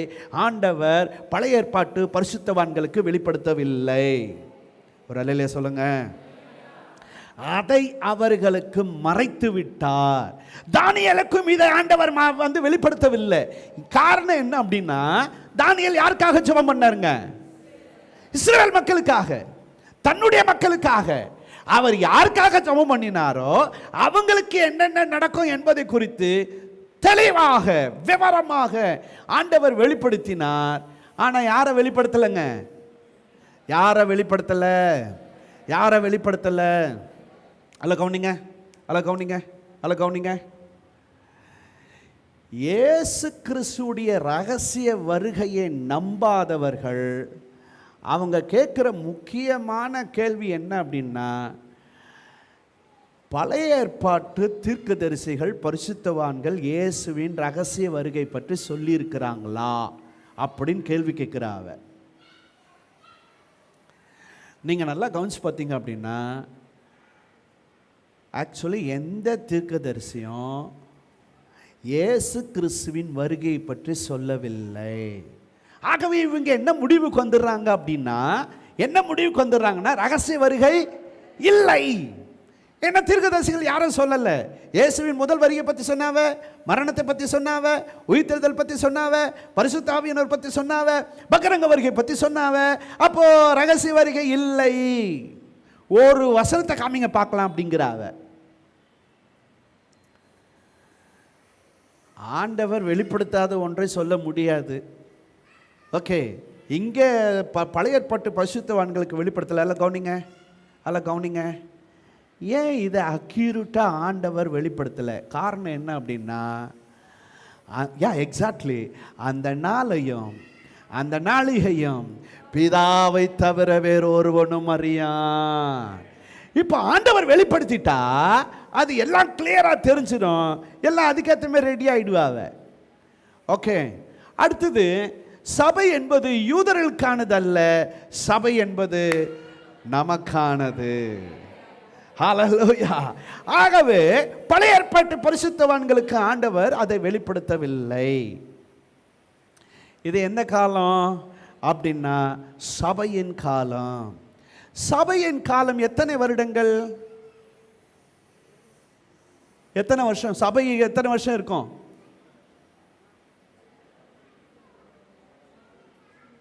ஆண்டவர் பழைய ஏற்பாட்டு பரிசுத்தவான்களுக்கு வெளிப்படுத்தவில்லை. ஒரு அல்லேலூயா சொல்லுங்க. அதை அவர்களுக்கு மறைத்து விட்டார். தானியேலுக்கும் இதை ஆண்டவர் வெளிப்படுத்தவில்லை. காரணம் என்ன அப்படின்னா, தானியேல் யாருக்காக ஜெபம் பண்ணாருங்க? இஸ்ரவேல் மக்களுக்காக, தன்னுடைய மக்களுக்காக. அவர் யாருக்காக ஜெபம் பண்ணினாரோ அவங்களுக்கு என்னென்ன நடக்கும் என்பதை குறித்து தெளிவாக விவரமாக ஆண்டவர் வெளிப்படுத்தினார். ஆனா யாரை வெளிப்படுத்தலைங்க? யாரை வெளிப்படுத்தல? அல்ல கவனிங்க. இயேசு கிறிஸ்துவுடைய ரகசிய வருகையை நம்பாதவர்கள் அவங்க கேட்குற முக்கியமான கேள்வி என்ன அப்படின்னா, பழைய ஏற்பாட்டு தீர்க்கதரிசிகள் பரிசுத்தவான்கள் இயேசுவின் ரகசிய வருகை பற்றி சொல்லியிருக்கிறாங்களா அப்படின்னு கேள்வி கேட்குறாவ. நீங்கள் நல்லா கவனிச்சு பார்த்தீங்க அப்படின்னா, ஆக்சுவலி எந்த தீர்க்கதரிசியும் இயேசு கிறிஸ்துவின் வருகையை பற்றி சொல்லவில்லை. ஆகவே இவங்க என்ன முடிவுக்கு வந்துடுறாங்க அப்படின்னா, ரகசிய வருகை இல்லை. என்ன தீர்க்கதரிசிகள் யாரும் சொல்லல. இயேசுவின் முதல் வருகை பற்றி சொன்னாவ, மரணத்தை பற்றி சொன்னாவ, உயிர்த்தெழுதல் பற்றி சொன்னாவ, பரிசுத்த ஆவியானவர் பற்றி சொன்னாவ, பகிரங்க வருகை பற்றி சொன்னாவ. அப்போ ரகசிய வருகை இல்லை. ஒரு வசனத்தை காமிங்க பார்க்கலாம் அப்படிங்கிறாவ. ஆண்டவர் வெளிப்படுத்தாத ஒன்றை சொல்ல முடியாது. ஓகே, இங்கே பழைய ஏற்பாட்டு பரிசுத்தவான்களுக்கு வெளிப்படுத்தல. அல்ல கவனிங்க. ஏன் இதை அக்யூரேட்டாக ஆண்டவர் வெளிப்படுத்தலை? காரணம் என்ன அப்படின்னா, எக்ஸாக்ட்லி அந்த நாளையும் அந்த நாளிகையும் பிதாவை தவிர வேறொருவனும் அறியான். இப்போ ஆண்டவர் வெளிப்படுத்திட்டா அது எல்லாம் கிளியராக தெரிஞ்சிடும். எல்லாம் அதுக்கேற்ற மாதிரி ரெடி ஆகிடுவாங்க. ஓகே, அடுத்தது, சபை என்பது யூதர்களுக்கானது அல்ல, சபை என்பது நமக்கானது. ஹல்லேலூயா. ஆகவே பழைய ஏற்பாட்டு பரிசுத்தவான்களுக்கு ஆண்டவர் அதை வெளிப்படுத்தவில்லை. இது என்ன காலம் அப்படின்னா, சபையின் காலம். சபையின் காலம் எத்தனை வருடங்கள்? எத்தனை வருஷம்? சபை எத்தனை வருஷம் இருக்கும்?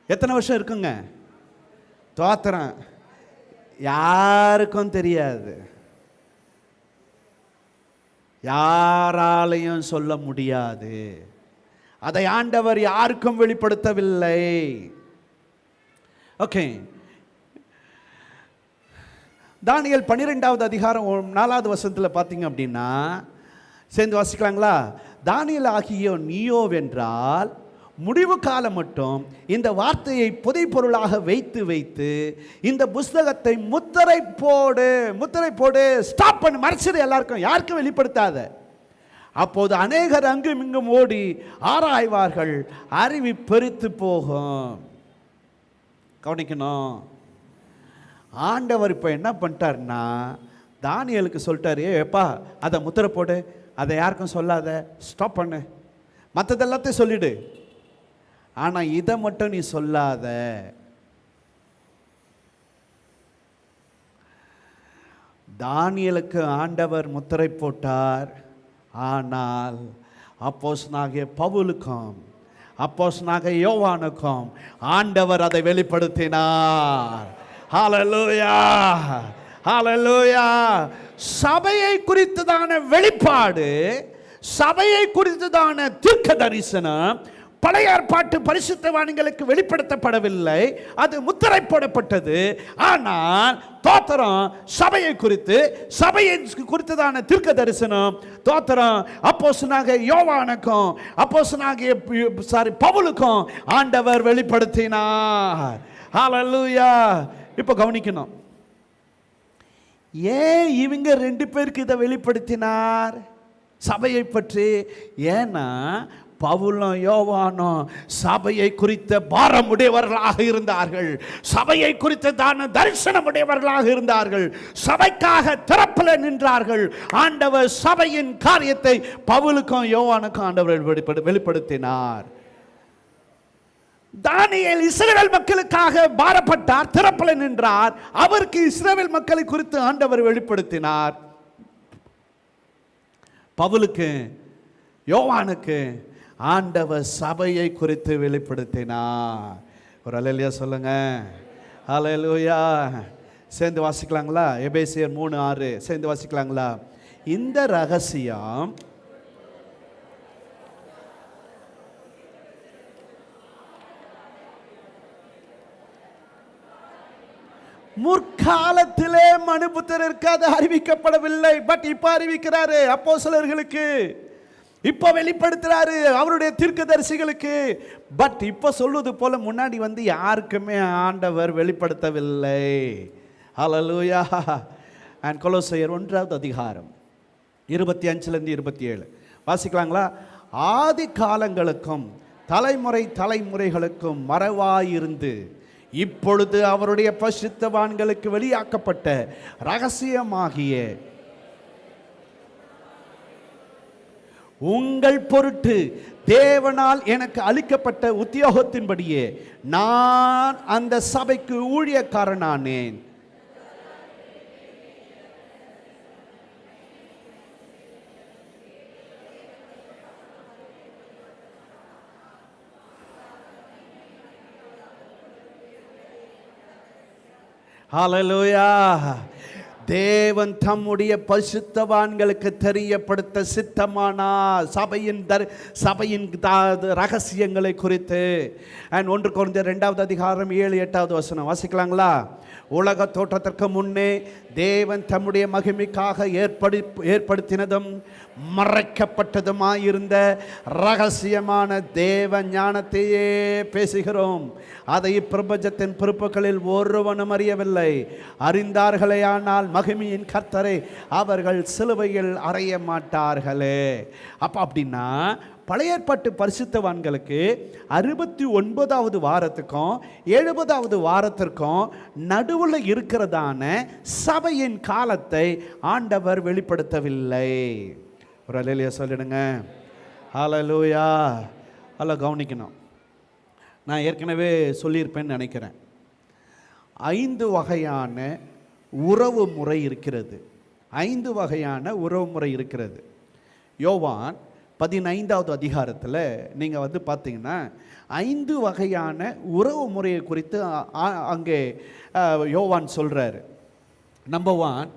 எத்தனை வருஷம் இருக்குங்க? தோத்திரம் யாருக்கும் தெரியாது, யாராலையும் சொல்ல முடியாது. அதை ஆண்டவர் யாருக்கும் வெளிப்படுத்தவில்லை. ஓகே, தானியேல் 12வது அதிகாரம் 4வது வசனத்தில் பார்த்தீங்க அப்படின்னா, சேர்ந்து வாசிக்கலாங்களா? தானியேல் ஆகிய நீயோவென்றால் முடிவு காலம் மட்டும் இந்த வார்த்தையை புதைப்பொருளாக வைத்து வைத்து இந்த புஸ்தகத்தை முத்திரை போடு, ஸ்டாப் பண்ணு, மறைச்சிடு, எல்லாருக்கும், யாருக்கும் வெளிப்படுத்தாத. அப்போது அநேகர் அங்கும் இங்கும் ஓடி ஆராய்வார்கள், அறிவி பெருத்து போகும். கவனிக்கணும், ஆண்டவர் இப்போ என்ன பண்ணிட்டார்னா தானியேலுக்கு சொல்லிட்டாரு, ஏப்பா அதை முத்திரை போடு, அதை யாருக்கும் சொல்லாத, ஸ்டாப் பண்ணு, மற்றது எல்லாத்தையும் சொல்லிடு, ஆனால் இதை மட்டும் நீ சொல்லாத. தானியேலுக்கு ஆண்டவர் முத்திரை போட்டார். ஆனால் அப்போஸ்தலனாகிய பவுலுக்கும் அப்போஸ்தலனாகிய யோவானுக்கும் ஆண்டவர் அதை வெளிப்படுத்தினார். ஹல்லேலூயா, ஹல்லேலூயா. சபையை குறித்ததான வெளிப்பாடு, சபையை குறித்ததான தீர்க்க தரிசனம் பழைய ஏற்பாட்டு பரிசுத்தவான்களுக்கு வெளிப்படுத்தப்படவில்லை, அது முத்திரை போடப்பட்டது. ஆனால் தோத்திரம், சபையை குறித்து, சபையை குறித்ததான தீர்க்க தரிசனம் தோத்திரம் அப்போஸ்தலனாகிய யோவானுக்கும் அப்போஸ்தலனாகிய பவுலுக்கும் ஆண்டவர் வெளிப்படுத்தினார். ஹல்லேலூயா. இப்போ கவனிக்கணும், ஏன் இவங்க 2 பேருக்கு இதை வெளிப்படுத்தினார் சபையை பற்றி? ஏன்னா பவுலும் யோவானும் சபையை குறித்த பாரமுடையவர்களாக இருந்தார்கள், சபையை குறித்ததான தரிசனமுடையவர்களாக இருந்தார்கள், சபைக்காக திறப்பில் நின்றார்கள். ஆண்டவர் சபையின் காரியத்தை பவுலுக்கும் யோவானுக்கும் ஆண்டவர் வெளிப்படுத்தினார். தானியேல் இஸ்ரவேல் மக்களுக்காக பாரப்பட்டார், திறப்பில் நின்றார், அவருக்கு இஸ்ரவேல் மக்களை குறித்து ஆண்டவர் வெளிப்படுத்தினார். பவுலுக்கு யோவானுக்கு ஆண்டவர் சபையை குறித்து வெளிப்படுத்தினார். ஒரு அல்லேலூயா சொல்லுங்க. அல்லேலூயா. சேர்ந்து வாசிக்கலாங்களா? எபேசியர் 3:6 சேர்ந்து வாசிக்கலாங்களா? இந்த ரகசியம் முற்காலத்திலே மனுபுத்திரருக்கு அது அறிவிக்கப்படவில்லை, பட் இப்ப அறிவிக்கிறாரு அப்போஸ்தலர்களுக்கு, இப்ப வெளிப்படுத்துறாரு அவருடைய தீர்க்கதரிசிகளுக்கு. பட் இப்ப சொல்வது போல முன்னாடி யாருக்குமே ஆண்டவர் வெளிப்படுத்தவில்லை. ஹல்லேலூயா. அண்ட் கொலோசையர் 1வது அதிகாரம் 25 27 வாசிக்கலாங்களா? ஆதி காலங்களுக்கும் தலைமுறை தலைமுறைகளுக்கும் மறைவாயிருந்து இப்பொழுது அவருடைய பரிசுத்தவான்களுக்கு வெளியாக்கப்பட்ட ரகசியமாகிய உங்கள் பொருட்டு தேவனால் எனக்கு அளிக்கப்பட்ட உத்தியோகத்தின்படியே நான் அந்த சபைக்கு ஊழியக்காரனானேன். ஹல்லேலூயா. தேவன் தம்முடைய பரிசுத்தவான்களுக்கு தெரியப்படுத்த சித்தமானார் சபையின் ரகசியங்களை குறித்து. அண்ட் 1 கொரிந்தியர் 2வது அதிகாரம் 7 8வது வசனம் வாசிக்கலாங்களா? உலக தோற்றத்திற்கு முன்னே தேவன் தம்முடைய மகிமைக்காக ஏற்படுத்தினதும் மறைக்கப்பட்டதுமாயிருந்த ரகசியமான தேவ ஞானத்தையே பேசுகிறோம். அதை இப்பிரபஞ்சத்தின் பிறப்புகளில் ஒருவனும் அறியவில்லை. அறிந்தார்களே ஆனால் மகிமையின் கர்த்தரை அவர்கள் சிலுவையில் அறைய மாட்டார்களே. அப்படின்னா பழைய ஏற்பாட்டு பரிசுத்தவான்களுக்கு 69வது வாரத்துக்கும் 70வது வாரத்திற்கும் நடுவில் இருக்கிறதான சபையின் காலத்தை ஆண்டவர் வெளிப்படுத்தவில்லை. ஒரு அல்லேலூயா சொல்லிடுங்க. ஹல்லேலூயா. அல்ல கவனிக்கணும், நான் ஏற்கனவே சொல்லியிருப்பேன்னு நினைக்கிறேன். 5 வகையான உறவு முறை இருக்கிறது. 5 வகையான உறவு முறை இருக்கிறது. யோவான் 15வது அதிகாரத்தில் நீங்கள் பார்த்தீங்கன்னா 5 வகையான உறவு முறையை குறித்து அங்கே யோவான் சொல்கிறாரு. நம்பர் 1,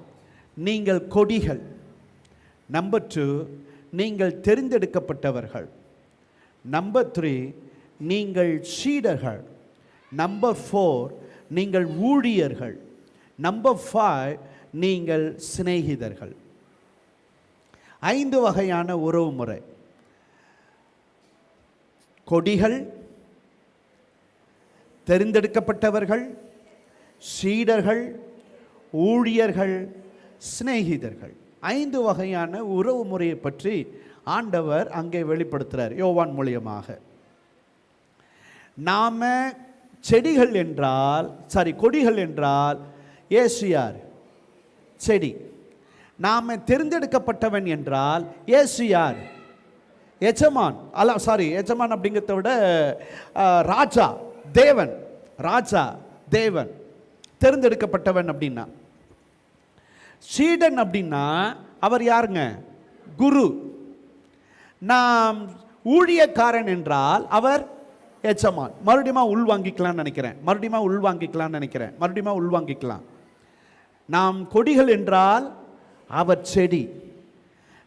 நீங்கள் கொடிகள். நம்பர் 2, நீங்கள் தெரிந்தெடுக்கப்பட்டவர்கள். நம்பர் 3, நீங்கள் சீடர்கள். நம்பர் 4, நீங்கள் ஊழியர்கள். நம்பர் 5, நீங்கள் சிநேகிதர்கள். 5 வகையான உறவு முறை. கொடிகள், தெரிந்தெடுக்கப்பட்டவர்கள், சீடர்கள், ஊழியர்கள், சிநேகிதர்கள். 5 வகையான உறவு முறையை பற்றி ஆண்டவர் அங்கே வெளிப்படுத்துகிறார் யோவான் மூலியமாக. நாம செடிகள் என்றால், கொடிகள் என்றால் இயேசு யார்? செடி. நாம் தெரிந்தெடுக்கப்பட்டவன் என்றால் இயேசு யார்? எஜமான். எஜமான் அப்படிங்கிறத விட ராஜா, தேவன். ராஜா, தேவன். தெரிந்தெடுக்கப்பட்டவன் அப்படின்னா. சீடன் அப்படின்னா அவர் யாருங்க? குரு. நாம் ஊழியக்காரன் என்றால் அவர் எஜமான். மறுபடியும் உள்வாங்கிக்கலாம். நாம் கொடிகள் என்றால் அவர் செடி.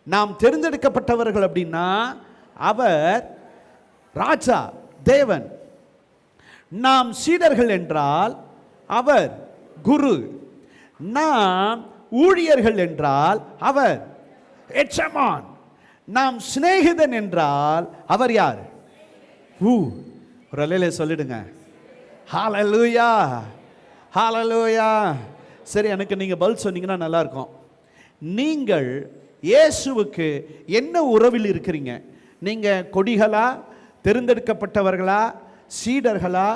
நாம் தெரிந்தெடுக்கப்பட்டவர்கள் அப்படின்னா அவர் ராஜா, தேவன். நாம் சீடர்கள் என்றால் அவர் குரு. நாம் ஊழியர்கள் என்றால் அவர் எஜமான். நாம் சிநேகிதன் என்றால் அவர் யார்? ஒரு அல்லேலூயா சொல்லிடுங்க. ஹல்லேலூயா, ஹல்லேலூயா. சரி, எனக்கு நீங்க பதில் சொன்னீங்கன்னா நல்லா இருக்கும். நீங்கள் இயேசுவுக்கு என்ன உறவில் இருக்கிறீங்க? நீங்க கொடிகளா, தெரிந்தெடுக்கப்பட்டவர்களா, சீடர்களா,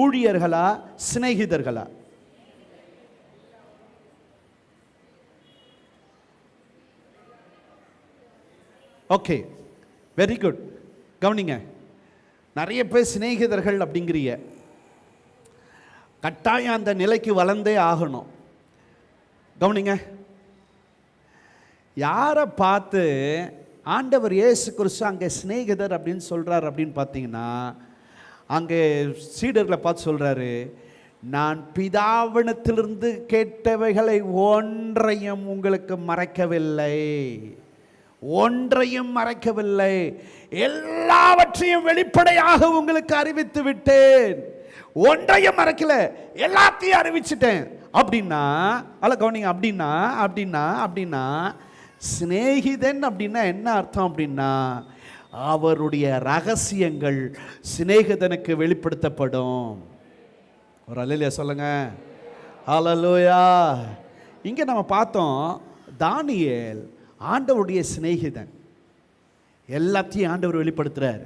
ஊழியர்களா, சிநேகிதர்களா? Okay, very good. கவனிங்க, நிறைய பேர் சிநேகிதர்கள் அப்படிங்கிறிய. கட்டாயம் அந்த நிலைக்கு வளர்ந்தே ஆகணும். கவனிங்க, யாரை பார்த்து ஆண்டவர் இயேசு கிறிஸ்து அங்கே சிநேகிதர் அப்படின்னு சொல்கிறார் அப்படின்னு பார்த்தீங்கன்னா, அங்கே சீடர்களை பார்த்து சொல்கிறாரு, நான் பிதாவினத்திலிருந்து கேட்டவைகளை ஒன்றையும் உங்களுக்கு மறைக்கவில்லை, எல்லாவற்றையும் வெளிப்படையாக உங்களுக்கு அறிவித்து விட்டேன். ஒன்றையும் மறைக்கல, எல்லாத்தையும் அறிவிச்சிட்டேன் அப்படின்னா. கவனிங்க, அப்படின்னா சிநேகிதன் அப்படின்னா என்ன அர்த்தம் அப்படின்னா, அவருடைய ரகசியங்கள் சிநேகிதனுக்கு வெளிப்படுத்தப்படும். ஒரு அல்லேலூயா சொல்லுங்க. ஹல்லேலூயா. இங்கே நம்ம பார்த்தோம், தானியேல் ஆண்டவருடைய சிநேகிதன். எல்லாத்தையும் ஆண்டவர் வெளிப்படுத்துறார்.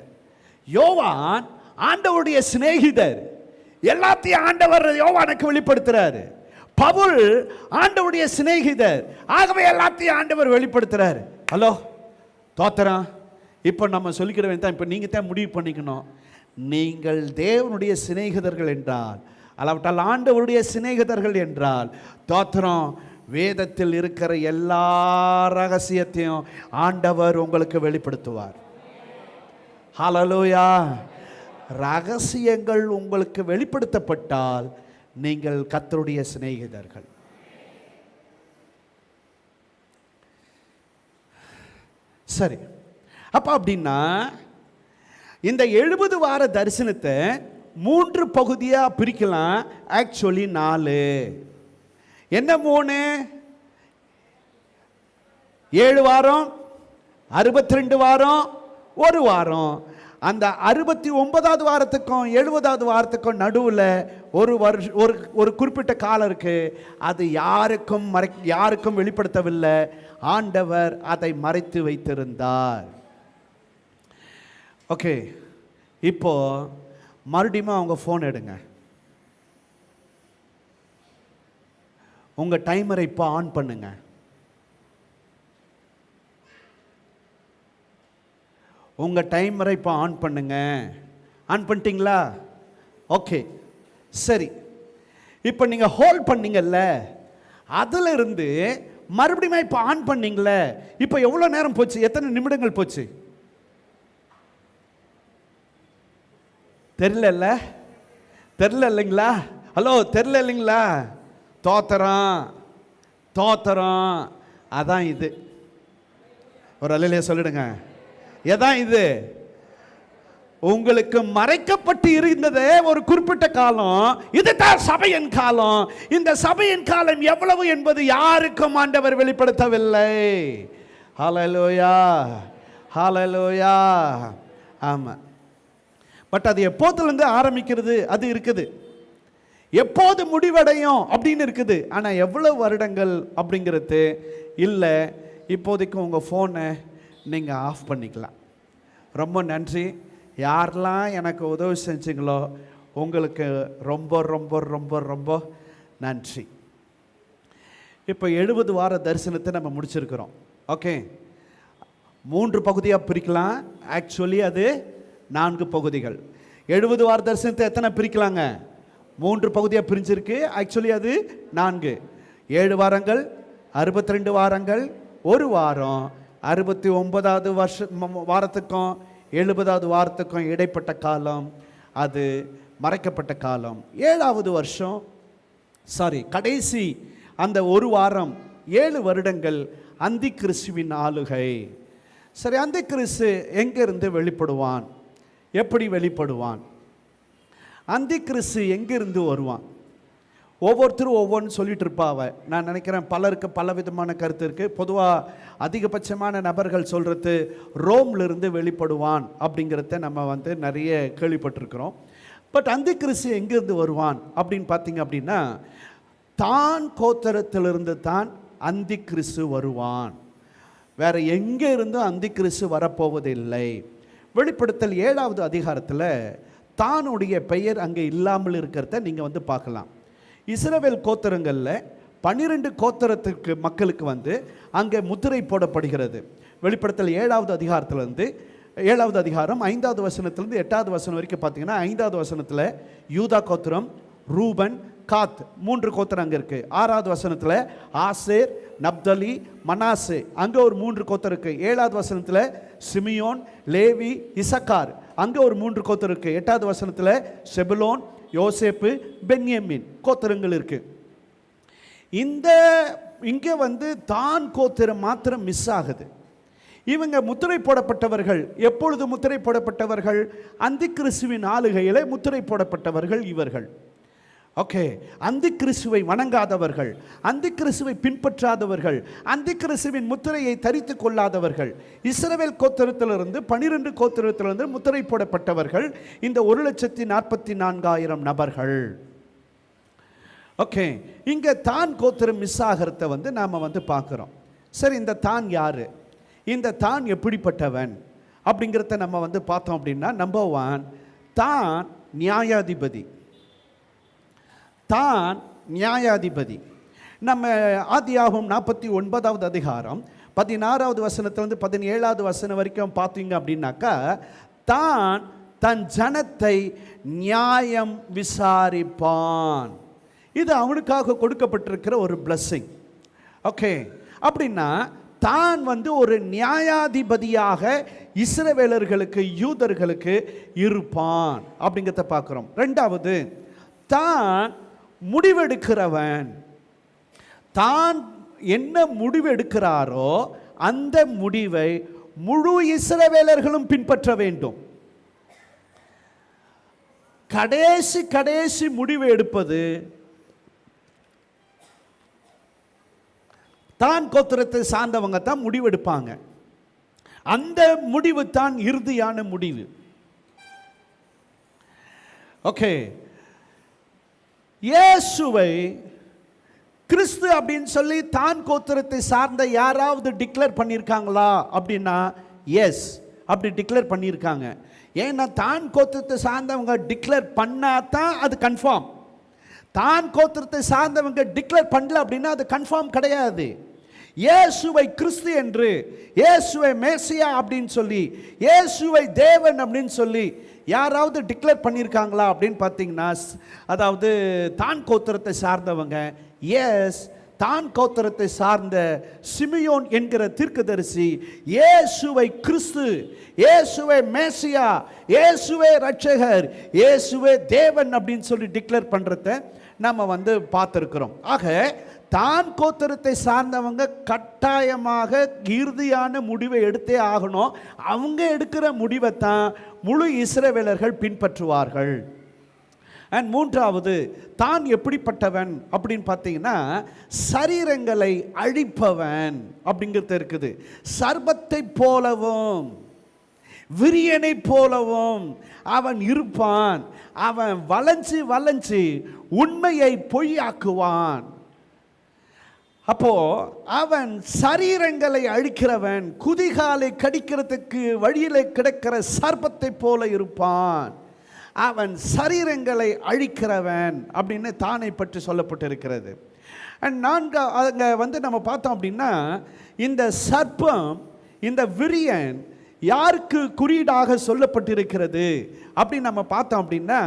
யோவான் ஆண்டவருடைய சிநேகிதர். எல்லாத்தையும் ஆண்டவர் யோவானுக்கு வெளிப்படுத்துறாரு. பவுல் ஆண்டவருடைய சிநேகிதர். ஆகவே எல்லாத்தையும் ஆண்டவர் வெளிப்படுத்துறாரு. ஹலோ, தோத்திரம். இப்போ நம்ம சொல்லிக்கிற வேண்டிய, இப்போ நீங்கள் தான் முடிவு பண்ணிக்கணும். நீங்கள் தேவனுடைய சிநேகிதர்கள் என்றால், அல்லாவிட்டால் ஆண்டவருடைய சிநேகிதர்கள் என்றால், தோத்திரம், வேதத்தில் இருக்கிற எல்லா ரகசியத்தையும் ஆண்டவர் உங்களுக்கு வெளிப்படுத்துவார். ஹல்லேலூயா. ரகசியங்கள் உங்களுக்கு வெளிப்படுத்தப்பட்டால் நீங்கள் கர்த்தருடைய சிநேகிதர்கள். சரி, அப்ப அப்படின்னா இந்த 70 வார தரிசனத்தை 3 பகுதியா பிரிக்கலாம். ஆக்சுவலி 4. என்ன 3? 7 வாரம், 62 வாரம், 1 வாரம். அந்த 69வது வாரத்துக்கும் 70வது வாரத்துக்கும் நடுவில் ஒரு குறிப்பிட்ட காலம் இருக்கு. அது யாருக்கும் வெளிப்படுத்தவில்லை. ஆண்டவர் அதை மறைத்து வைத்திருந்தார். ஓகே, இப்போ மறுபடியும் அவங்க ஃபோன் எடுங்க. உங்க டைமரை இப்போ ஆன் பண்ணுங்க. ஆன் பண்ணிட்டீங்களா? ஓகே, சரி. இப்போ நீங்கள் ஹோல்ட் பண்ணீங்கல்ல, அதில் இருந்து மறுபடியும் இப்போ ஆன் பண்ணீங்கள. இப்போ எவ்வளோ நேரம் போச்சு? எத்தனை நிமிடங்கள் போச்சு? தெரியல இல்லைங்களா? ஹலோ, தெரியல இல்லைங்களா? தோத்திரம். அதான் இது. ஒரு அல்லேலூயா சொல்லிடுங்க. எதான் இது? உங்களுக்கு மறைக்கப்பட்டு இருந்ததே ஒரு குறிப்பிட்ட காலம். இதுதான் சபையின் காலம். இந்த சபையின் காலம் எவ்வளவு என்பது யாருக்கும் ஆண்டவர் வெளிப்படுத்தவில்லை. ஹல்லேலூயா, ஹல்லேலூயா. ஆமா, பட் அது எப்போதிலிருந்து ஆரம்பிக்கிறது அது இருக்குது, எப்போது முடிவடையும் அப்படின்னு இருக்குது. ஆனால் எவ்வளவு வருடங்கள் அப்படிங்கிறது இல்லை. இப்போதைக்கு உங்கள் ஃபோனை நீங்கள் ஆஃப் பண்ணிக்கலாம். ரொம்ப நன்றி. யாரெல்லாம் எனக்கு உதவி செஞ்சீங்களோ உங்களுக்கு ரொம்ப ரொம்ப ரொம்ப ரொம்ப நன்றி. இப்போ 70 வார தரிசனத்தை நம்ம முடிச்சிருக்கிறோம். ஓகே, 3 பகுதியாக பிரிக்கலாம். ஆக்சுவலி அது 4 பகுதிகள். 70 வார தரிசனத்தை எத்தனை பிரிக்கலாங்க? 3 பகுதியாக பிரிஞ்சிருக்கு. ஆக்சுவலி அது 4. 7 வாரங்கள், 62 வாரங்கள், ஒரு வாரம், 69வது வாரத்துக்கும் 70வது வாரத்துக்கும் இடைப்பட்ட காலம், அது மறைக்கப்பட்ட காலம். 7வது வருஷம், கடைசி அந்த ஒரு வாரம், 7 வருடங்கள் அந்தி கிறிஸ்துவின் ஆளுகை. சரி, அந்தி கிறிஸ்து எங்கிருந்து வெளிப்படுவான்? எப்படி வெளிப்படுவான்? அந்தி கிறிஸ்து எங்கிருந்து வருவான்? ஒவ்வொருத்தரும் ஒவ்வொன்று சொல்லிட்டு இருப்பாவ. நான் நினைக்கிறேன் பலருக்கு பல விதமான கருத்து இருக்குது. பொதுவாக அதிகபட்சமான நபர்கள் சொல்கிறது ரோம்லிருந்து வெளிப்படுவான் அப்படிங்கிறத நம்ம நிறைய கேள்விப்பட்டிருக்கிறோம். பட் அந்தி கிறிஸ்து எங்கிருந்து வருவான் அப்படின்னு பார்த்தீங்க அப்படின்னா, தான் கோத்திரத்திலிருந்து தான் அந்தி கிறிஸ்து வருவான். வேற எங்கே இருந்தும் அந்தி கிறிஸ்து வரப்போவதில்லை. வெளிப்படுத்தல் 7வது அதிகாரத்தில் தானுடைய பெயர் அங்கே இல்லாமல் இருக்கிறத நீங்கள் பார்க்கலாம். இஸ்ரவேல் கோத்திரங்களில் 12 கோத்திரத்துக்கு மக்களுக்கு அங்கே முத்திரை போடப்படுகிறது. வெளிப்படுத்தல் 7வது அதிகாரத்திலிருந்து 7வது அதிகாரம் 5வது வசனத்திலிருந்து 8வது வசனம் வரைக்கும் பார்த்தீங்கன்னா, 5வது வசனத்தில் யூதா கோத்திரம், ரூபன், காத் 3 கோத்திரம் அங்கே இருக்குது. 6வது வசனத்தில் ஆசேர், நப்தலி, மனாசே அங்கே ஒரு 3 கோத்திரம் இருக்குது. 7வது வசனத்தில் சிமியோன், லேவி, இசக்கார் அங்கே ஒரு 3 கோத்திரம் இருக்குது. 8வது வசனத்தில் செபுலோன், யோசேப்பு, பென்யமீன் கோத்திரங்கள் இருக்குது. இங்கே தான் கோத்திரம் மாத்திரம் மிஸ் ஆகுது. இவங்க முத்திரை போடப்பட்டவர்கள். எப்பொழுது முத்திரை போடப்பட்டவர்கள்? அந்தி கிறிஸ்துவின் ஆளுகையிலே முத்திரை போடப்பட்டவர்கள் இவர்கள். ஓகே, அந்தி கிறிஸ்துவை வணங்காதவர்கள், அந்தி கிறிஸ்துவை பின்பற்றாதவர்கள், அந்தி கிறிஸ்துவின் முத்திரையை தரித்து கொள்ளாதவர்கள், இஸ்ரவேல் கோத்திரத்திலிருந்து 12 கோத்திரத்திலிருந்து முத்திரை போடப்பட்டவர்கள் இந்த 1,44,000 நபர்கள். ஓகே, இங்கே தான் கோத்திரம் மிஸ் ஆகிறத நாம் பார்க்குறோம். சரி, இந்த தான் யாரு? இந்த தான் எப்படிப்பட்டவன் அப்படிங்கிறத நம்ம பார்த்தோம் அப்படின்னா, நம்பர் 1, தான் நியாயாதிபதி. தான் நியாயாதிபதி. நம்ம ஆதியாகமம் 49வது அதிகாரம் 16வது வசனத்திலிருந்து 17வது வசனம் வரைக்கும் பார்த்தீங்க அப்படின்னாக்கா, தான் தன் ஜனத்தை நியாயம் விசாரிப்பான். இது அவனுக்காக கொடுக்கப்பட்டிருக்கிற ஒரு பிளஸ்ஸிங். ஓகே, அப்படின்னா தான் ஒரு நியாயாதிபதியாக இஸ்ரவேலர்களுக்கு, யூதர்களுக்கு இருப்பான் அப்படிங்கிறத பார்க்குறோம். 2வது, தான் முடிவெடுக்கிறவன். தான் என்ன முடிவெடுக்கிறாரோ அந்த முடிவை முழு இஸ்ரவேலர்களும் பின்பற்ற வேண்டும். கடைசி முடிவு எடுப்பது தான் கோத்திரத்தை சார்ந்தவங்க தான் முடிவெடுப்பாங்க. அந்த முடிவு தான் இறுதியான முடிவு. ஓகே, இயேசுவை கிறிஸ்து அப்படின்னு சொல்லி தான் கோத்திரத்தை சார்ந்த யாராவது டிக்ளேர் பண்ணியிருக்காங்களா அப்படின்னா, எஸ், அப்படி டிக்ளேர் பண்ணியிருக்காங்க. ஏன்னா தான் கோத்திரத்தை சார்ந்தவங்க டிக்ளேர் பண்ணாதான் அது கன்ஃபார்ம். தான் கோத்திரத்தை சார்ந்தவங்க டிக்ளேர் பண்ணல அப்படின்னா அது கன்ஃபார்ம் கிடையாது. இயேசுவை கிறிஸ்து என்று, இயேசுவை மேசியா அப்படின்னு சொல்லி, இயேசுவை தேவன் அப்படின்னு சொல்லி யாராவது டிக்ளேர் பண்ணியிருக்காங்களா அப்படின்னு பார்த்தீங்கன்னா, அதாவது தான் கோத்திரத்தை சார்ந்தவங்க, எஸ், தான் கோத்திரத்தை சார்ந்த சிமியோன் என்கிற தீர்க்கதரிசி இயேசுவை கிறிஸ்து, இயேசுவை மேசியா, இயேசுவே ரட்சகர், இயேசுவே தேவன் அப்படின்னு சொல்லி டிக்ளேர் பண்ணுறத நம்ம பார்த்துருக்கிறோம். ஆக தான் கோத்திரத்தை சார்ந்தவங்க கட்டாயமாக இறுதியான முடிவை எடுத்தே ஆகணும். அவங்க எடுக்கிற முடிவை தான் முழு இஸ்ரவேலர்கள் பின்பற்றுவார்கள். அண்ட் 3வது, தான் எப்படிப்பட்டவன் அப்படின்னு பார்த்தீங்கன்னா, சரீரங்களை அழிப்பவன் அப்படிங்கிறது இருக்குது. சர்பத்தை போலவும் விரியனை போலவும் அவன் இருப்பான். அவன் வளைஞ்சு உண்மையை பொய்யாக்குவான். அப்போ அவன் சரீரங்களை அழிக்கிறவன், குதிகாலை கடிக்கிறதுக்கு வழியில கிடக்கிற சர்ப்பத்தை போல இருப்பான். அவன் சரீரங்களை அழிக்கிறவன் அப்படின்னு தானை பற்றி சொல்லப்பட்டிருக்கிறது. அண்ட் அங்கே வந்து நம்ம பார்த்தோம் அப்படின்னா இந்த சர்ப்பம், இந்த விரியன் யாருக்கு குறியீடாக சொல்லப்பட்டிருக்கிறது அப்படின்னு நம்ம பார்த்தோம் அப்படின்னா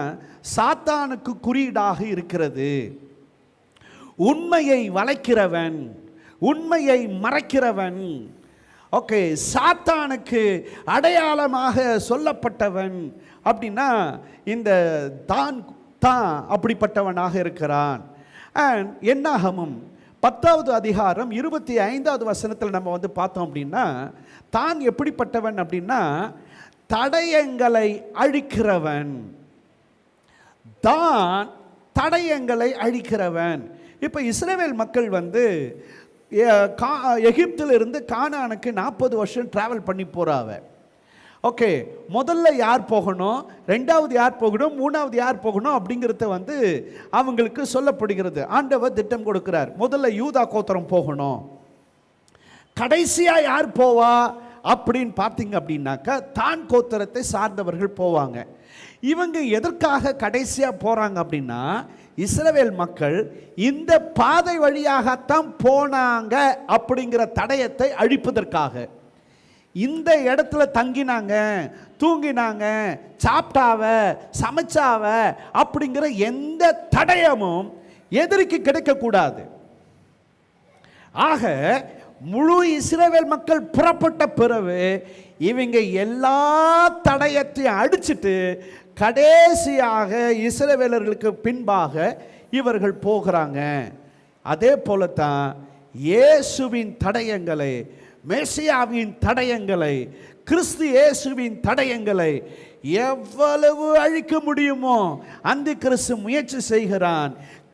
சாத்தானுக்கு குறியீடாக இருக்கிறது. உண்மையை வளைக்கிறவன், உண்மையை மறைக்கிறவன். ஓகே, சாத்தானுக்கு அடையாளமாக சொல்லப்பட்டவன் அப்படின்னா இந்த தான் அப்படிப்பட்டவனாக இருக்கிறான். அண்ட் என்னாகமும் 10வது அதிகாரம் 25வது வசனத்தில் நம்ம வந்து பார்த்தோம் அப்படின்னா தான் எப்படிப்பட்டவன் அப்படின்னா தடயங்களை அழிக்கிறவன். தான் தடயங்களை அழிக்கிறவன். இப்போ இஸ்ரவேல் மக்கள் வந்து எகிப்திலிருந்து கானானுக்கு 40 வருஷம் டிராவல் பண்ணி போறாவ. ஓகே, முதல்ல யார் போகணும், ரெண்டாவது யார் போகணும், மூணாவது யார் போகணும் அப்படிங்கிறத வந்து அவங்களுக்கு சொல்லப்படுகிறது. ஆண்டவர் திட்டம் கொடுக்கிறார். முதல்ல யூதா கோத்திரம் போகணும். கடைசியா யார் போவா அப்படின்னு பார்த்தீங்க அப்படின்னாக்கா தான் கோத்திரத்தை சார்ந்தவர்கள் போவாங்க. இவங்க எதற்காக கடைசியா போறாங்க அப்படின்னா இஸ்ரவேல் மக்கள் இந்த பாதை வழியாகத்தான் போனாங்க அப்படிங்கிற தடயத்தை அழிப்பதற்காக. இந்த இடத்துல தங்கினாங்க, தூங்கினாங்க, சாப்பிட்டாவ, சமைச்சாவ அப்படிங்கிற எந்த தடயமும் எதிரிக்கு கிடைக்கக்கூடாது. ஆக முழு இஸ்ரவேல் மக்கள் புறப்பட்ட பிறகு இவங்க எல்லா தடயத்தையும் அடிச்சுட்டு கடைசியாக இஸ்ரவேலர்களுக்கு பின்பாக இவர்கள் போகிறாங்க. அதே போலத்தான் இயேசுவின் தடயங்களை, மெசியாவின் தடயங்களை, கிறிஸ்து இயேசுவின் தடயங்களை எவ்வளவு அழிக்க முடியுமோ அந்த கிறிஸ்து முயற்சி செய்கிறான்.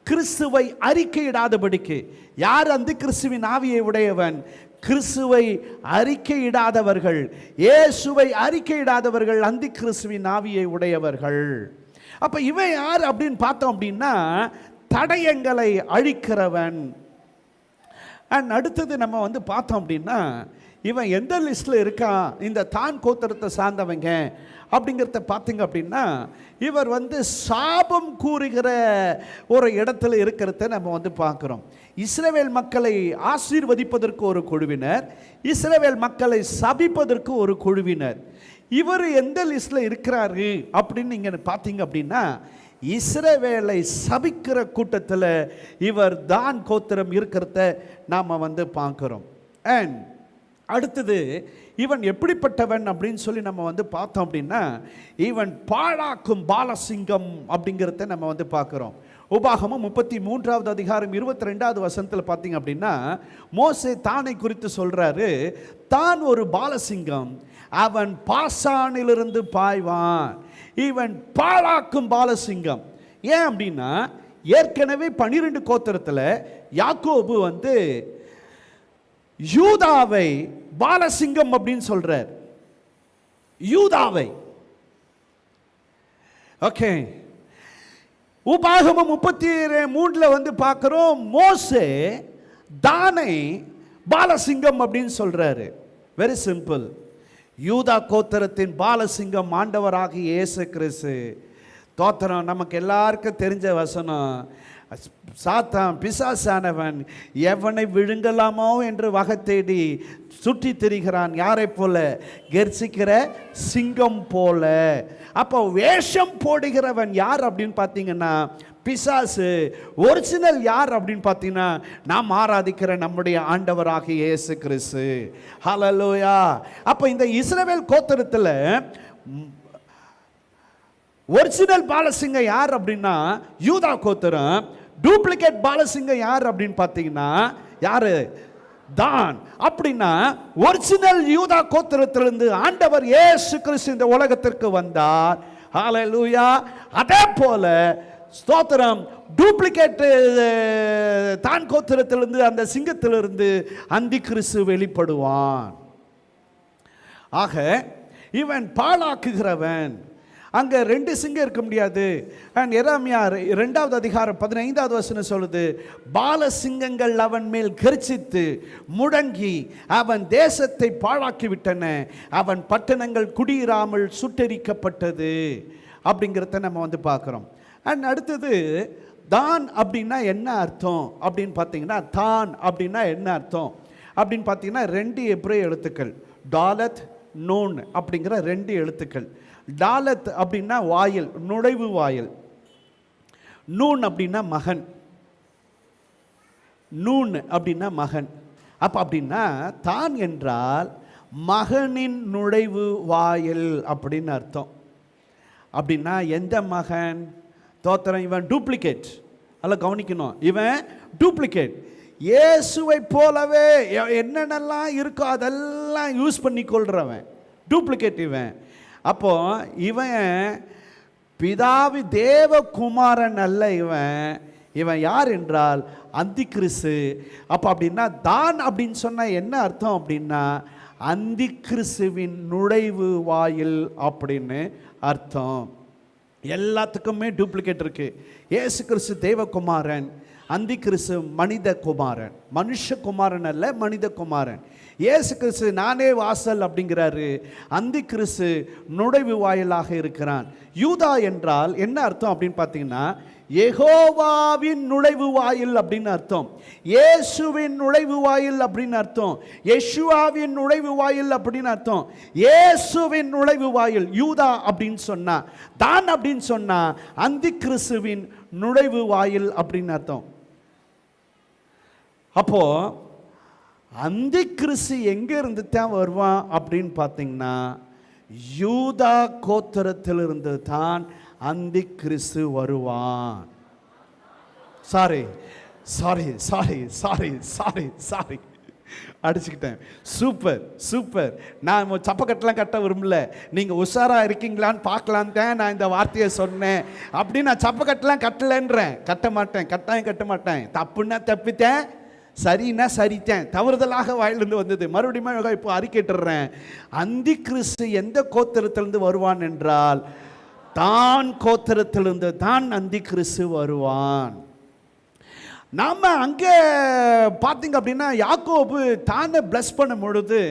கிறிஸ்துவை அறிக்கையிடாதபடிக்கு. யார் அந்த கிறிஸ்துவின் ஆவியை உடையவன்? கிறிஸ்துவை அறிக்கையிடாதவர்கள், இயேசுவை அறிக்கையிடாதவர்கள் அந்த கிறிஸ்துவின் ஆவியை உடையவர்கள். அப்ப இவன் யார் அப்படின்னு பார்த்தோம் அப்படின்னா தடயங்களை அழிக்கிறவன். அண்ட் அடுத்தது நம்ம வந்து பார்த்தோம் அப்படின்னா இவன் எந்த லிஸ்டில் இருக்கான், இந்த தான் கோத்திரத்தை சார்ந்தவங்க அப்படிங்கிறத பார்த்தீங்க அப்படின்னா இவர் வந்து சாபம் கூறுகிற ஒரு இடத்துல இருக்கிறத நம்ம வந்து பார்க்குறோம். இஸ்ரவேல் மக்களை ஆசீர்வதிப்பதற்கு ஒரு குழுவினர், இஸ்ரவேல் மக்களை சபிப்பதற்கு ஒரு குழுவினர். இவர் எந்த லிஸ்டில் இருக்கிறாரு அப்படின்னு நீங்கள் பார்த்தீங்க அப்படின்னா இஸ்ரவேலை சபிக்கிற கூட்டத்தில் இவர் தான் கோத்திரம் இருக்கிறத நாம் வந்து பார்க்குறோம். அண்ட் அடுத்தது இவன் எப்படிப்பட்டவன் அப்படின்னு சொல்லி நம்ம வந்து பார்த்தோம் அப்படின்னா இவன் பாழாக்கும் பாலசிங்கம் அப்படிங்கிறத நம்ம வந்து பார்க்குறோம். உபாகமம் 33வது அதிகாரம் 22வது வசனத்தில் பார்த்தீங்க அப்படின்னா மோசே தானை குறித்து சொல்றாரு, தான் ஒரு பாலசிங்கம், அவன் பாசானிலிருந்து பாய்வான், இவன் பாழாக்கும் பாலசிங்கம். ஏன் அப்படின்னா ஏற்கனவே 12 கோத்திரத்தில் யாக்கோபு வந்து யூதாவை பாலசிங்கம் அப்படின்னு சொல்றார். யூதாவை. ஓகே, உபாகமம் 33 வந்து பார்க்கிறோம் மோசே தானை பாலசிங்கம் அப்படின்னு சொல்றாரு. Very simple. யூதா கோத்திரத்தின் பாலசிங்கம் ஆண்டவராகிய இயேசு கிறிஸ்து. தோத்திரம். நமக்கு எல்லாருக்கும் தெரிஞ்ச வசனம், சாத்தான் பிசாசானவன் எவனை விழுங்கலாமோ என்று வகை தேடி சுற்றி திரிகிறான். யாரை போல? கெர்ச்சிக்கிற சிங்கம் போல. அப்போ வேஷம் போடுகிறவன் யார் அப்படின்னு பார்த்தீங்கன்னா பிசாசு. ஒரிஜினல் யார் அப்படின்னு பார்த்தீங்கன்னா நாம் ஆராதிக்கிற நம்முடைய ஆண்டவராகிய இயேசு கிறிஸ்து. ஹல்லேலூயா. அப்போ இந்த இஸ்ரவேல் கோத்திரத்தில் ஒரிஜினல் பாலசிங்கம் யார் அப்படின்னா யூதா கோத்திரம். டூப்ளிகேட் பாலசிங்கம் யார் அப்படின்னு பார்த்தீங்கன்னா யாரு? தான். அப்படின்னா ஒரிஜினல் யூதா கோத்திரத்திலிருந்து ஆண்டவர் இயேசு கிறிஸ்து இந்த உலகத்திற்கு வந்தார். ஹல்லேலூயா. அதே போல ஸ்தோத்திரம், டூப்ளிகேட் தான் கோத்திரத்திலிருந்து, அந்த சிங்கத்திலிருந்து அந்தி கிறிஸ்து வெளிப்படுவான். ஆக இவன் பாழாக்குகிறவன். அங்கே 2 சிங்கம் இருக்க முடியாது. அண்ட் எரேமியா 2வது அதிகாரம் 15வது வசனம் சொல்லுது, பால சிங்கங்கள் அவன் மேல் கர்ச்சித்து முடங்கி அவன் தேசத்தை பாழாக்கி விட்டன, அவன் பட்டணங்கள் குடியிராமல் சுட்டெரிக்கப்பட்டது அப்படிங்கிறத நம்ம வந்து பார்க்குறோம். அண்ட் அடுத்தது தான் அப்படின்னா என்ன அர்த்தம் அப்படின்னு பார்த்தீங்கன்னா, தான் அப்படின்னா என்ன அர்த்தம் அப்படின்னு பார்த்தீங்கன்னா, 2 எபிரேய எழுத்துக்கள், டாலத் நூன் அப்படிங்கிற 2 எழுத்துக்கள். டாலத் அப்படின்னா வாயில், நுழைவு வாயில். நூன் அப்படின்னா மகன். நூன் அப்படின்னா மகன். அப்போ அப்படின்னா தான் என்றால் மகனின் நுழைவு வாயில் அப்படின்னு அர்த்தம். அப்படின்னா எந்த மகன்? தோத்திரம், இவன் டூப்ளிகேட். அதில் கவனிக்கணும், இவன் டூப்ளிகேட். இயேசுவை போலவே என்னென்னலாம் இருக்கோ அதெல்லாம் யூஸ் பண்ணி கொள்றவன் டூப்ளிகேட் இவன். அப்போ இவன் பிதாவி தேவகுமாரன் அல்ல. இவன் யார் என்றால் அந்தி கிறிஸ்து. அப்போ அப்படின்னா தான் அப்படின்னு சொன்னால் என்ன அர்த்தம் அப்படின்னா, அந்தி கிறிஸ்துவின் நுழைவு வாயில் அப்படின்னு அர்த்தம். எல்லாத்துக்குமே டூப்ளிகேட் இருக்கு. இயேசு கிறிஸ்து தேவகுமாரன், அந்தி கிறிஸ்து மனித குமாரன். மனுஷகுமாரன் அல்ல, மனித குமாரன். இயேசு கிறிஸ்து நானே வாசல் அப்படிங்கிறாரு, அந்தி கிறிஸ்து நுழைவு வாயிலாக இருக்கிறான். யூதா என்றால் என்ன அர்த்தம் அப்படின்னு பார்த்தீங்கன்னா, யெகோவாவின் நுழைவு வாயில் அப்படின்னு அர்த்தம். இயேசுவின் நுழைவு வாயில் அப்படின்னு அர்த்தம். யெஷுவாவின் நுழைவு வாயில் அப்படின்னு அர்த்தம். இயேசுவின் நுழைவு வாயில் யூதா அப்படின்னு சொன்னா. தான் அப்படின்னு சொன்னா அந்தி கிறிஸ்துவின் நுழைவு வாயில் அப்படின்னு அர்த்தம். அப்போ அந்தி கிறிஸ்து எங்க இருந்து தான் வருவான் அப்படின்னு பார்த்தீங்கன்னா, யூதா கோத்திரத்திலிருந்து தான் அந்தி கிறிஸ்து வருவான். Sorry sorry sorry sorry sorry sorry அடிச்சுக்கிட்டேன். Super super. நான் சப்பக்கட்டெலாம் கட்ட விரும்பல, நீங்கள் உஷாராக இருக்கீங்களான்னு பார்க்கலான் தான் நான் இந்த வார்த்தையை சொன்னேன். அப்படி நான் சப்பக்கட்டெலாம் கட்டலைன்றேன். கட்ட மாட்டேன், கட்டாயம் கட்ட மாட்டேன். தப்புன்னா தப்பித்தேன், சரின்னா சரித்தேன். தவறுதலாக வாயிலிருந்து வந்தது. மறுபடியும் இப்போ அறிக்கைட்டுறேன். அந்தி கிறிஸ்து எந்த கோத்திரத்திலிருந்து வருவான் என்றால், தான் கோத்திரத்திலிருந்து தான் அந்தி கிறிஸ்து வருவான். நாம் அங்கே பார்த்தீங்க அப்படின்னா, யாக்கோபு தானே பிளஸ் பண்ணும் பொழுது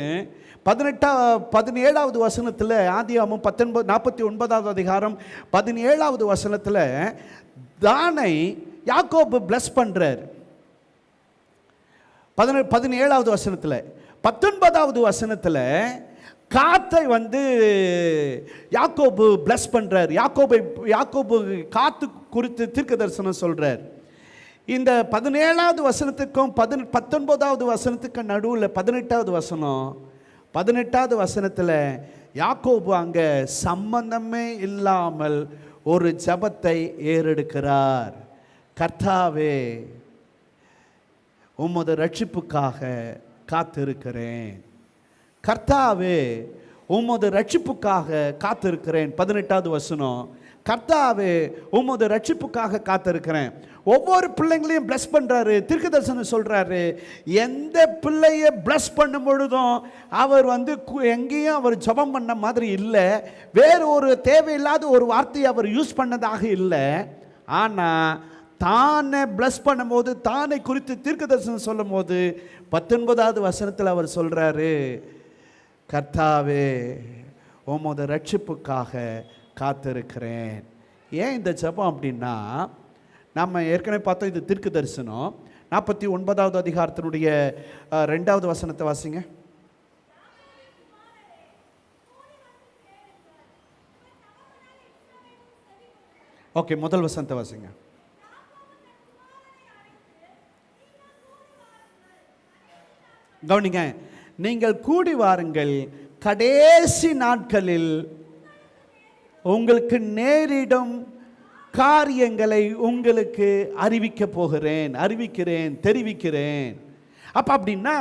17வது வசனத்தில், ஆதியாகமம் 49வது அதிகாரம் 17வது வசனத்தில் தானை யாக்கோபு பிளஸ் பண்ணுறார். 17வது வசனத்தில். 19வது வசனத்தில் காத்தை யாக்கோபு பிளஸ் பண்றார். யாக்கோபு காத்து குறித்து தீர்க்க தரிசனம் சொல்றார். இந்த 17வது வசனத்துக்கும் 19வது வசனத்துக்கும் நடுவில் 18வது வசனம். 18வது வசனத்தில் யாக்கோபு அங்கே சம்பந்தமே இல்லாமல் ஒரு ஜெபத்தை ஏறெடுக்கிறார். கர்த்தாவே, உமது ரட்சிப்புக்காக காத்திருக்கிறேன். கர்த்தாவே, உமது ரட்சிப்புக்காக காத்திருக்கிறேன். 18வது வசனம். கர்த்தாவே, உமது ரட்சிப்புக்காக காத்திருக்கிறேன். ஒவ்வொரு பிள்ளைங்களையும் பிளஸ் பண்றாரு. தீர்க்கதரிசனம் சொல்றாரு. எந்த பிள்ளையை பிளஸ் பண்ணும் பொழுதும் அவர் எங்கேயும் அவர் ஜெபம் பண்ண மாதிரி இல்லை. வேறு ஒரு தேவையில்லாத ஒரு வார்த்தையை அவர் யூஸ் பண்ணதாக இல்லை. ஆனால் தானே பிளஸ் பண்ணும்போது, தானை குறித்து தீர்க்க தரிசனம் சொல்லும் போது 19வது வசனத்தில் அவர் சொல்றாரு, கர்த்தாவே, உமது ரட்சிப்புக்காக காத்திருக்கிறேன். ஏன் இந்த ஜெபம் அப்படின்னா, நம்ம ஏற்கனவே பார்த்தோம், இது தீர்க்க தரிசனம். 49வது அதிகாரத்தினுடைய 2வது வசனத்தை வாசிங்க. ஓகே, முதல் வசனத்தை வாசிங்க. கவனிங்க. நீங்கள் கூடி வாருங்கள், கடைசி நாட்களில் உங்களுக்கு நேரிடும் காரியங்களை உங்களுக்கு அறிவிக்கிறேன், தெரிவிக்கிறேன். அப்போ அப்படின்னா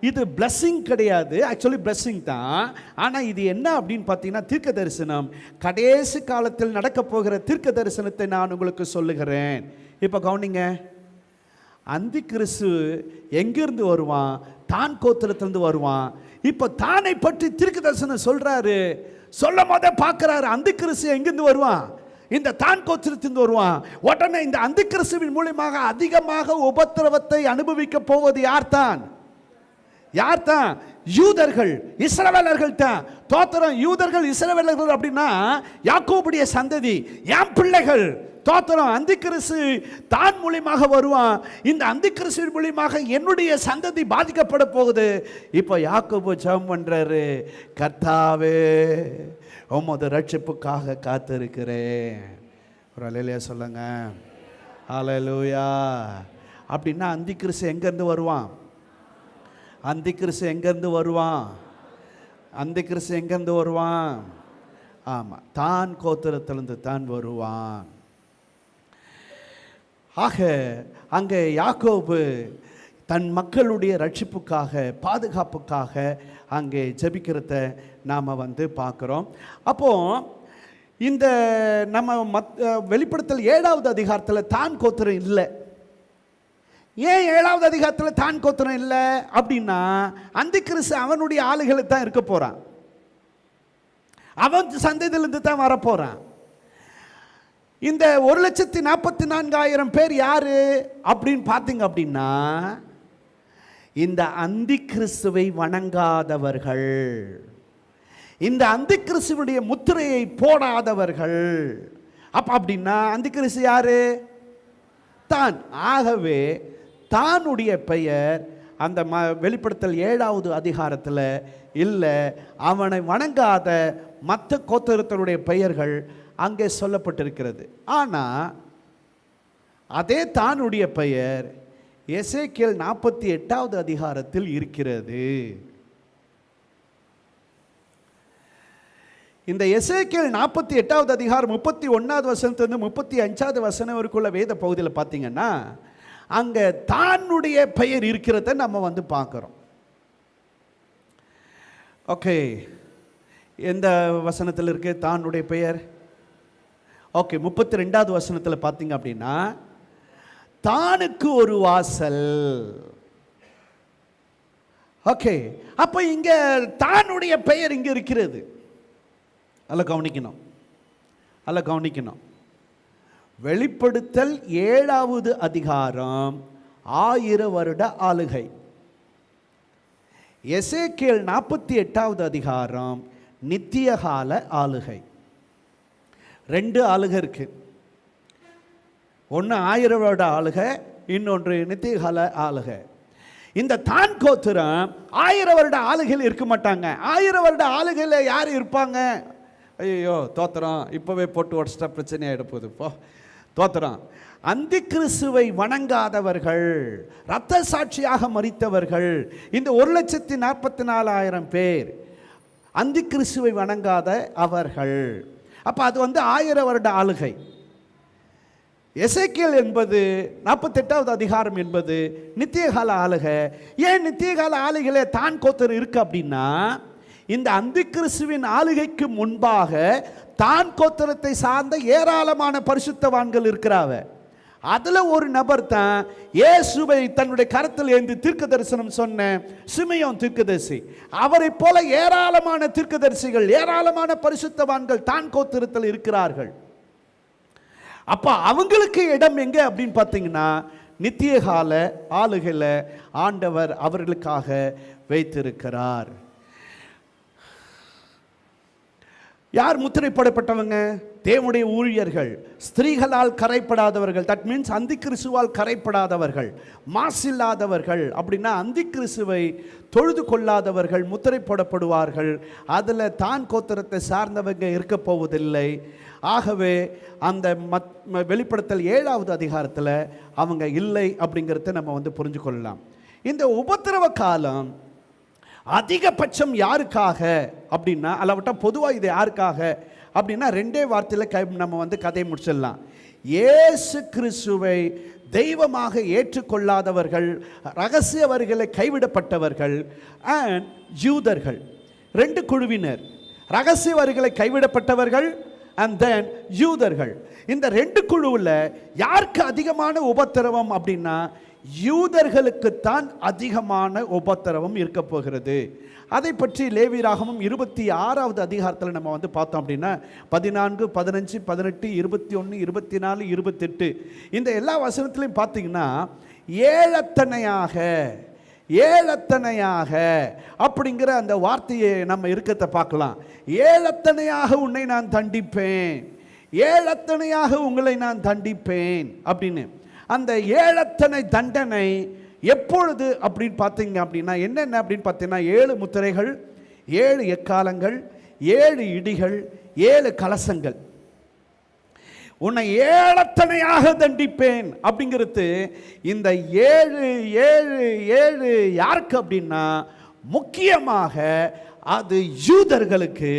இது பிளஸ்ஸிங் கிடையாது, ஆக்சுவலி பிளஸ்ஸிங் தான். ஆனால் இது என்ன அப்படின்னு பார்த்தீங்கன்னா, தீர்க்க தரிசனம். கடைசி காலத்தில் நடக்க போகிற தீர்க்க தரிசனத்தை நான் உங்களுக்கு சொல்லுகிறேன். இப்போ கவனிங்க. அந்தி கிறிஸ்து எங்கிருந்து வருவான்? தான் கோத்திரத்திலிருந்து வருவான். இப்போ தானை பற்றி தீர்க்க தரிசனம் சொல்றாரு. சொல்லும் போதே பார்க்கிறாரு, அந்தி கிறிஸ்து எங்கிருந்து வருவான்? இந்த தான் கோத்திரத்திலிருந்து வருவான். உடனே இந்த அந்தி கிறிஸ்துவின் மூலமாக அதிகமாக உபத்திரவத்தை அனுபவிக்க போவது யார்தான்? யூதர்கள், இஸ்ரவேலர்கள் தான். தோத்திரம். யூதர்கள், இஸ்ரவேலர்கள் அப்படின்னா யாக்கோபுடைய சந்ததி, என் பிள்ளைகள். தோத்திரம். அந்தி கிறிஸ்து தான் மூலியமாக வருவான். இந்த அந்தி கிறிஸ்து மூலியமாக என்னுடைய சந்ததி பாதிக்கப்பட போகுது. இப்போ யாக்கோபு ஜெபம் பண்றாரு, கர்த்தாவே உமது ரட்சிப்புக்காக காத்திருக்கிறேன். ஒரு அல்லேலூயா சொல்லுங்க. அல்லேலூயா. அப்படின்னா அந்தி கிறிஸ்து எங்கேருந்து வருவான்? அந்தி கிறிஸ்து எங்கேருந்து வருவான்? அந்தி கிறிஸ்து எங்கேருந்து வருவான்? ஆமாம், தான் கோத்திரத்திலிருந்து தான் வருவான். ஆக அங்கே யாக்கோபு தன் மக்களுடைய ரட்சிப்புக்காக, பாதுகாப்புக்காக அங்கே ஜெபிக்கிறத நாம் பார்க்குறோம். அப்போது இந்த நம்ம வெளிப்படுத்தல் 7வது அதிகாரத்தில் தான் கோத்திரம் இல்லை. ஏன் 7வது அதிகாரத்தில் தான் கோத்திரம் இல்லை அப்படின்னா, அந்தி கிறிஸ்து அவனுடைய ஆளுகளுக்கு தான் இருக்க போகிறான். அவன் சந்ததியிலிருந்து தான் வரப்போகிறான். இந்த 1,44,000 பேர் யாரு அப்படின்னு பார்த்தீங்க அப்படின்னா, இந்த அந்தி கிறிஸ்துவை வணங்காதவர்கள், இந்த அந்தி கிறிஸ்துவனுடைய முத்திரையை போடாதவர்கள். அப்படின்னா அந்தி கிறிஸ்து யாரு? தான். ஆகவே தானுடைய பெயர் அந்த வெளிப்படுத்தல் 7வது அதிகாரத்தில் இல்லை. அவனை வணங்காத மற்ற கோத்திரத்தினுடைய பெயர்கள் அங்கே சொல்லப்பட்டிருக்கிறது. ஆனால் அதே தானுடைய பெயர் எசேக்கியேல் 48வது அதிகாரத்தில் இருக்கிறது. இந்த எசேக்கியேல் 48வது அதிகாரம் 31வது வசனத்திலிருந்து 35வது வசனம் வரைக்குள்ள வேத பகுதியில் பார்த்தீங்கன்னா, அங்கே தானுடைய பெயர் இருக்கிறத நம்ம பார்க்குறோம். ஓகே, எந்த வசனத்தில் இருக்கு தானுடைய பெயர்? ஓகே, 32வது வசனத்தில் பார்த்தீங்க அப்படின்னா, தானுக்கு ஒரு வாசல். ஓகே, அப்போ இங்கே தானுடைய பெயர் இங்கே இருக்கிறது. அல்ல கவனிக்கணும், அல்ல கவனிக்கணும். வெளிப்படுத்தல் 7வது அதிகாரம் 1000 வருட ஆளுகை. எசேக்கியேல் 48வது அதிகாரம் நித்திய கால ஆளுகை. 2 ஆளுகை இருக்கு. ஒன்று 1000 வருட ஆளுகை, இன்னொன்று நித்திய கால ஆளுகை. இந்த தான் கோத்திரம் 1000 வருட ஆளுகையில் இருக்க மாட்டாங்க. 1000 வருட ஆளுகையில் யார் இருப்பாங்க? ஐயோ தோத்திரம், இப்போவே போட்டு உடச்சிட்டா பிரச்சனை ஆகிட போகுது. இப்போ தோத்திரம், அந்தி கிறிஸ்துவை வணங்காதவர்கள், இரத்த சாட்சியாக மரித்தவர்கள், இந்த 1,44,000 பேர் அந்தி கிறிஸ்துவை வணங்காத அவர்கள். அப்போ அது 1000 வருட ஆளுகை. எசேக்கியேல் என்பது 48வது அதிகாரம் என்பது நித்தியகால ஆளுகை. ஏன் நித்தியகால ஆளுகையிலே தான் கோத்தர் இருக்கு அப்படின்னா, இந்த அந்தி கிறிஸ்துவின் ஆளுகைக்கு முன்பாக தான் கோத்திரத்தை சார்ந்த ஏராளமான பரிசுத்தவான்கள் இருக்கிறாங்க. அதில் ஒரு நபர் தான் இயேசுவை தன்னுடைய கரத்தில் ஏந்தி தீர்க்க தரிசனம் சொன்ன சிமியோன் தீர்க்கதரிசி. அவரை போல ஏராளமான தீர்க்கதரிசிகள், ஏராளமான பரிசுத்தவான்கள் தான் கோத்திரத்தில் இருக்கிறார்கள். அப்ப அவங்களுக்கு இடம் எங்க அப்படின்னு பார்த்தீங்கன்னா, நித்திய கால ஆளுகையில் ஆண்டவர் அவர்களுக்காக வைத்திருக்கிறார். யார் முத்திரைப்படப்பட்டவங்க? தேவனுடைய ஊழியர்கள், ஸ்திரீகளால் கரைப்படாதவர்கள். தட் மீன்ஸ் அந்தி கிறிஸ்துவால் கரைப்படாதவர்கள், மாசில்லாதவர்கள். அப்படின்னா அந்தி கிறிஸ்துவை தொழுது கொள்ளாதவர்கள் முத்திரை போடப்படுவார்கள். அதில் தான் கோத்திரத்தை சார்ந்தவங்க இருக்க போவதில்லை. ஆகவே அந்த வெளிப்படுத்தல் 7வது அதிகாரத்தில் அவங்க இல்லை அப்படிங்கிறத நம்ம புரிஞ்சு கொள்ளலாம். இந்த உபத்திரவ காலம் அதிகபட்சம் யாருக்காக அப்படின்னா, அல்லவட்ட பொதுவாக இது யாருக்காக அப்படின்னா, 2 வார்த்தையில் நம்ம கதையை முடிச்சிடலாம். இயேசு கிறிஸ்துவை தெய்வமாக ஏற்றுக்கொள்ளாதவர்கள், ரகசியவர்களை கைவிடப்பட்டவர்கள் அண்ட் யூதர்கள். 2 குழுவினர், ரகசியவர்களை கைவிடப்பட்டவர்கள் அண்ட் தென் யூதர்கள். இந்த 2 குழுவில் யாருக்கு அதிகமான உபத்திரவம் அப்படின்னா, யூதர்களுக்குத்தான் அதிகமான உபத்திரவம் இருக்க போகிறது. அதை பற்றி லேவியராகமம் 26வது அதிகாரத்தில் நம்ம பார்த்தோம் அப்படின்னா, 14, 15, 18, 21, 24, 28 இந்த எல்லா வசனத்திலையும் பார்த்தீங்கன்னா, ஏழத்தனையாக அப்படிங்கிற அந்த வார்த்தையை நம்ம இருக்கத்தை பார்க்கலாம். ஏழத்தனையாக உன்னை நான் தண்டிப்பேன், ஏழத்தனையாக உங்களை நான் தண்டிப்பேன் அப்படின்னு. அந்த ஏழத்தனை தண்டனை எப்பொழுது அப்படின்னு பார்த்தீங்க அப்படின்னா என்னென்ன அப்படின்னு பார்த்தீங்கன்னா 7 முத்திரைகள், 7 எக்காலங்கள், 7 இடிகள், 7 கலசங்கள். உன்னை ஏழத்தனையாக தண்டிப்பேன் அப்படிங்கிறது இந்த 7 7 7 யாருக்கு அப்படின்னா முக்கியமாக அது யூதர்களுக்கு,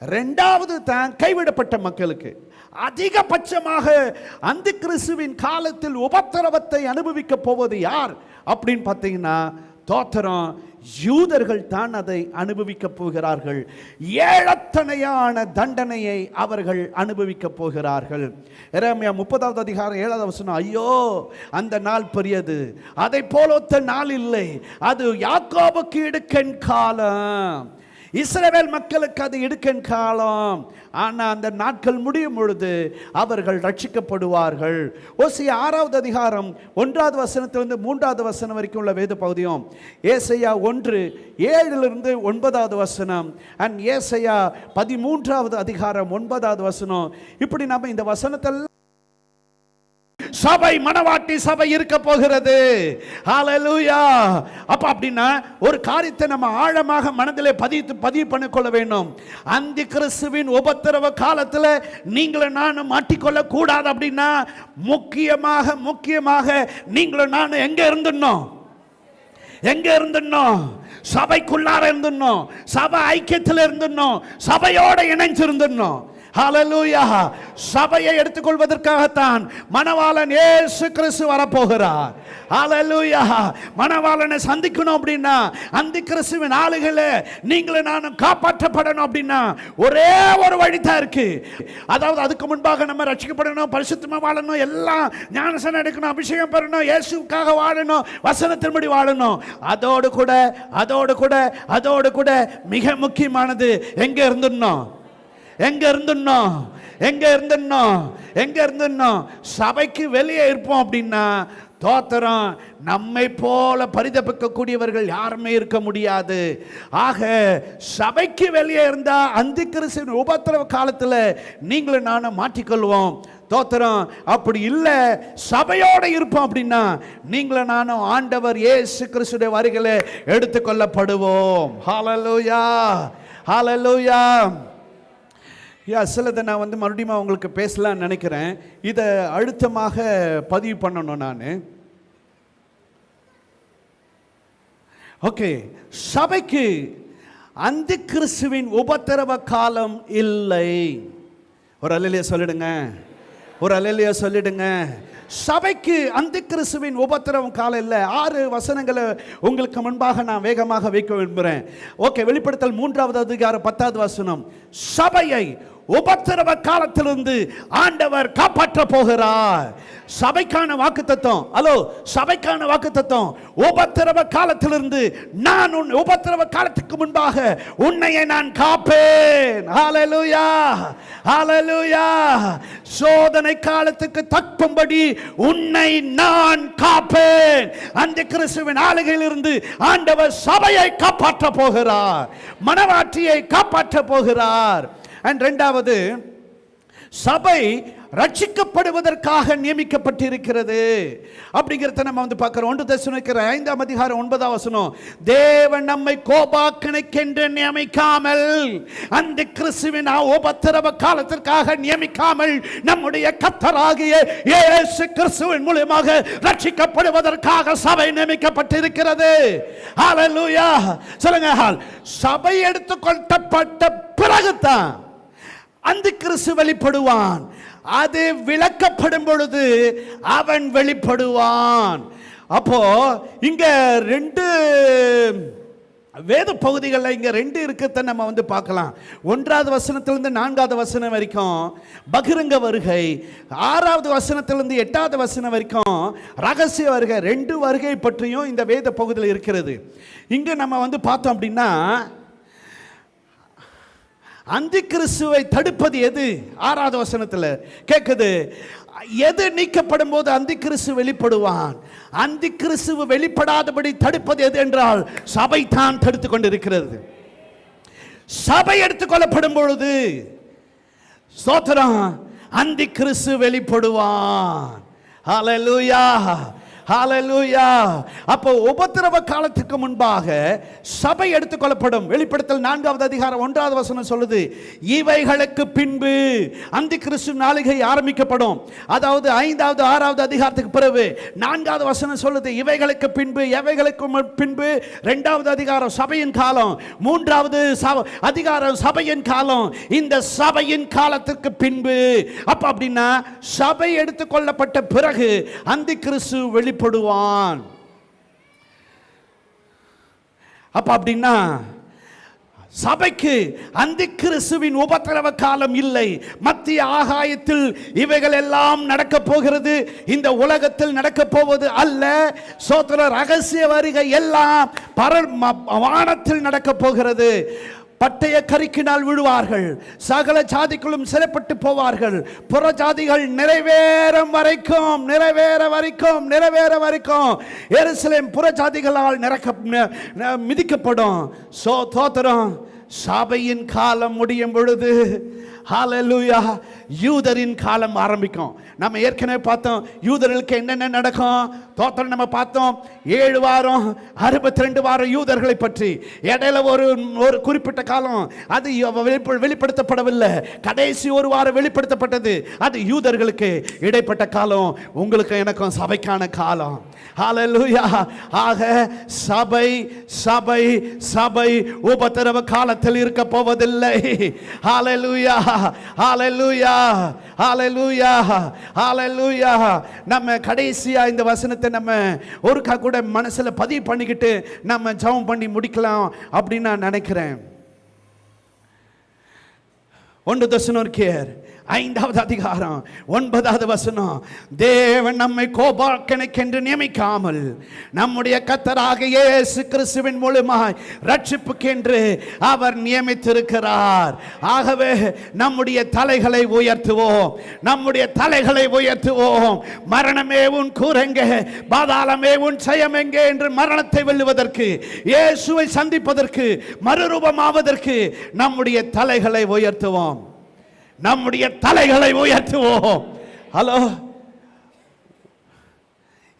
ரெண்டாவது தான் கைவிடப்பட்ட மக்களுக்கு. அதிகபட்சமாக அந்த கிறிஸ்துவின் காலத்தில் உபத்திரவத்தை அனுபவிக்க போவது யார் அப்படின்னு பார்த்தீங்கன்னா தோத்திரம் யூதர்கள் தான் அதை அனுபவிக்க போகிறார்கள். ஏழத்தனையான தண்டனையை அவர்கள் அனுபவிக்க போகிறார்கள். எரேமியா 30வது அதிகாரம் 7வது வசனம், ஐயோ அந்த நாள் பெரியது, அதை போலொத்த நாள் இல்லை, அது யாக்கோபுக்கு இடுக்கண் காலம், இஸ்ரவேல் மக்களுக்கு அது இடுக்கண் காலம். ஆனால் அந்த நாட்கள் முடியும் பொழுது அவர்கள் ரட்சிக்கப்படுவார்கள். ஓசியா 6வது அதிகாரம் 1வது வசனத்திலிருந்து 3வது வசனம் வரைக்கும் உள்ள வேத பகுதியும், ஏசாயா 1:7 9வது வசனம் அண்ட் ஏசாயா 13வது அதிகாரம் 9வது வசனம். இப்படி நம்ம இந்த வசனத்தில் சபை, மனவாட்டி சபை இருக்க போகிறது. ஹல்லேலூயா. அப்ப அப்படின்னா ஒரு காரியத்தை நம்ம ஆழமாக மனதிலே பதிவு பண்ணிக்கொள்ள வேண்டும். அந்த கிறிஸ்துவின் உபத்திரவ காலத்தில் நீங்களும் நானும் மாட்டிக்கொள்ள கூடாது. அப்படின்னா முக்கியமாக நீங்களும் நானும் எங்க இருந்துடணும்? சபைக்குள்ளார இருந்துடணும், சபை ஐக்கியத்தில் இருந்துடணும், சபையோட இணைஞ்சிருந்துடணும். ஹல்லேலூயா. சபையை எடுத்துக்கொள்வதற்காகத்தான் மணவாளன் இயேசு கிறிஸ்து வரப்போகிறார். ஹல்லேலூயா. மணவாளனை சந்திக்கணும் அப்படின்னா, அந்த கிறிஸ்துவின் ஆளுகளை நீங்களும் நானும் காப்பாற்றப்படணும் அப்படின்னா ஒரே ஒரு வழி தான் இருக்கு. அதாவது அதுக்கு முன்பாக நம்ம ரட்சிக்கப்படணும், பரிசுத்தமா வாழணும், எல்லாம் ஞானஸ்நானம் எடுக்கணும், அபிஷேகம் பெறணும், இயேசுவுக்காக வாழணும், வசனத்தின்படி வாழணும். அதோடு கூட மிக முக்கியமானது எங்க இருந்துடணும்? சபைக்கு வெளியே இருப்போம் அப்படின்னா தோத்திரம் நம்மை போல பரிதபிக்கக்கூடியவர்கள் யாருமே இருக்க முடியாது. ஆக சபைக்கு வெளியே இருந்தா அந்த கிறிஸ்துவின் உபத்திரவ காலத்தில் நீங்களும் நானும் மாற்றிக்கொள்வோம். தோத்திரம் அப்படி இல்லை, சபையோட இருப்போம் அப்படின்னா நீங்களும் நானும் ஆண்டவர் இயேசு கிறிஸ்துவின் வருகையிலே எடுத்துக்கொள்ளப்படுவோம். ஹல்லேலூயா, ஹல்லேலூயா. சிலதை நான் மறுபடியும் உங்களுக்கு பேசலாம்னு நினைக்கிறேன். இதை அழுத்தமாக பதிவு பண்ணணும் நான். ஓகே, சபைக்கு அந்த கிறிஸ்துவின் உபத்திரவ காலம் இல்லை. ஒரு அல்லேலூயா சொல்லிடுங்க. சபைக்கு அந்த கிறிஸ்துவின் உபத்திரவம் காலம் இல்லை. 6 வசனங்களை உங்களுக்கு முன்பாக நான் வேகமாக வைக்க விரும்புகிறேன். ஓகே, வெளிப்படுத்தல் 3வது அதிகாரம் 10வது வசனம், சபையை உபத்திரவ காலத்திலிருந்து ஆண்டவர் காப்பாற்ற போகிறார். சபைக்கான வாக்குத்தத்தம், சபைக்கான வாக்குத்தத்தம், உபத்திரவ காலத்திலிருந்து நான் உபத்திரவ காலத்துக்கு முன்பாக உன்னை நான் காப்பேன். ஹல்லேலூயா, ஹல்லேலூயா. சோதனை காலத்துக்கு தப்பும்படி உன்னை நான் காப்பேன். அந்த கிறிஸ்துவின் ஆளுகையிலிருந்து ஆண்டவர் சபையை காப்பாற்ற போகிறார், மனவாட்டியை காப்பாற்ற போகிறார். இரண்டாவது, சபை ரட்சிக்கப்படுவதற்காக நியமிக்கப்பட்டிருக்கிறது அப்படிங்கிறத நம்ம பார்க்கிறோம். 1 தெசலோனிக்கேயர் 5ஆம் அதிகாரம் 9வது வசனம், தேவன் நம்மை கோபாக்கினைக்கென்று நியமிக்காமல், அந்த கிறிஸ்துவின் உபத்திரவ காலத்திற்காக நியமிக்காமல், நம்முடைய கர்த்தராகிய இயேசு கிறிஸ்துவின் மூலமாக ரட்சிக்கப்படுவதற்காக சபை நியமிக்கப்பட்டிருக்கிறது. ஹல்லேலூயா சொல்லுங்க. சபை எடுத்துக்கொள்ளப்பட்ட பிறகுதான் அந்த கிறிஸ்து வெளிப்படுவான். அது விளக்கப்படும் பொழுது அவன் வெளிப்படுவான். அப்போ இங்க 2 வேத பகுதிகளில் இங்க 2 இருக்கிறத நம்ம பார்க்கலாம். 1வது வசனத்திலிருந்து 4வது வசனம் வரைக்கும் பகிரங்க வருகை, 6வது வசனத்திலிருந்து 8வது வசனம் வரைக்கும் ரகசிய வருகை. 2 வருகை பற்றியும் இந்த வேத பகுதியில் இருக்கிறது. இங்க நம்ம பார்த்தோம் அப்படின்னா, அந்த கிறிஸ்துவை தடுப்பது எது? 6வது வசனத்தில் கேட்குது. எது நீக்கப்படும் போது அந்த கிறிஸ்து வெளிப்படுவான். அந்த கிறிஸ்து வெளிப்படாதபடி தடுப்பது எது என்றால் சபை தான் தடுத்து கொண்டிருக்கிறது. சபை எடுத்துக்கொள்ளப்படும் பொழுது ஸ்தோத்திரம். அந்தி கிறிஸ்து வெளிப்படுவான். ஹல்லேலூயா, ஹல்லேலூயா. அப்போ உபத்திரவ காலத்துக்கு முன்பாக சபை எடுத்துக்கொள்ளப்படும். வெளிப்படுத்தல் 4வது அதிகாரம் 1வது வசனம் சொல்லுது, இவைகளுக்கு பின்பு அந்தி கிறிஸ்து நாளிகை ஆரம்பிக்கப்படும். அதாவது 5வது 6வது அதிகாரத்துக்கு பிறகு 4வது வசனம் சொல்லுது, இவைகளுக்கு பின்பு. எவைகளுக்கு பின்பு? 2வது அதிகாரம் சபையின் காலம், 3வது அதிகாரம் சபையின் காலம். இந்த சபையின் காலத்திற்கு பின்பு. அப்ப அப்படின்னா சபை எடுத்துக்கொள்ளப்பட்ட பிறகு அந்தி கிறிஸ்து வெளிப்படுவான். அப்ப அப்படின்னா சபைக்கு அந்தி கிறிஸ்துவின் உபத்திரவ காலம் இல்லை. மத்திய ஆகாயத்தில் இவைகள் எல்லாம் நடக்க போகிறது, இந்த உலகத்தில் நடக்க போவது அல்ல. சோத்திர ரகசிய வருகை எல்லாம் வானத்தில் நடக்க போகிறது. பட்டய கரிக்கினால் விழுவார்கள், சகல ஜாதிகளும் சிறைப்பட்டு போவார்கள், புற ஜாதிகள் நிறைவேறும் வரைக்கும், நிறைவேற வரைக்கும், நிறைவேற வரைக்கும் எருசலேம் புற ஜாதிகளால் மிதிக்கப்படும். தோத்திரம். சபையின் காலம் முடியும் பொழுது ஹல்லேலூயா யூதரின் காலம் ஆரம்பிக்கும். நம்ம ஏற்கனவே பார்த்தோம் யூதர்களுக்கு என்னென்ன நடக்கும். தோத்திரம். நம்ம பார்த்தோம் 7 வாரம் 62 வாரம் யூதர்களை பற்றி. இடையில ஒரு குறிப்பிட்ட காலம் அது வெளிப்படுத்தப்படவில்லை. கடைசி ஒரு வாரம் வெளிப்படுத்தப்பட்டது. அது யூதர்களுக்கு இடைப்பட்ட காலம். உங்களுக்கு எனக்கும் சபைக்கான காலம். ஹல்லேலூயா. ஆக சபை சபை சபை உபத்திரவ காலத்தில் இருக்க போவதில்லை. ஹல்லேலூயா, ஹல்லேலூயா, ஹல்லேலூயா, ஹல்லேலூயா. நம்ம கடைசியா இந்த வசனத்தை நம்ம ஒருக்கா கூட மனசுல பதிவு பண்ணிக்கிட்டு நம்ம ஜெபம் பண்ணி முடிக்கலாம் அப்படின்னு நான் நினைக்கிறேன். 1 தெசலோனிக்கேயர் 5வது அதிகாரம் 9வது வசனம், தேவன் நம்மை கோபாக்கணைக்கென்று நியமிக்காமல் நம்முடைய கர்த்தராக இயேசு கிறிஸ்துவின் மூலமாய் ரட்சிப்புக்கென்று அவர் நியமித்திருக்கிறார். ஆகவே நம்முடைய தலைகளை உயர்த்துவோம், நம்முடைய தலைகளை உயர்த்துவோம். மரணமே உன் கூரெங்கே, பாதாளமே உன் ஜெயமெங்கே என்று மரணத்தை வெல்லுவதற்கு, இயேசுவை சந்திப்பதற்கு, மறுரூபமாவதற்கு நம்முடைய தலைகளை உயர்த்துவோம், நம்முடைய தலைகளை உயர்த்துவோம். ஹலோ,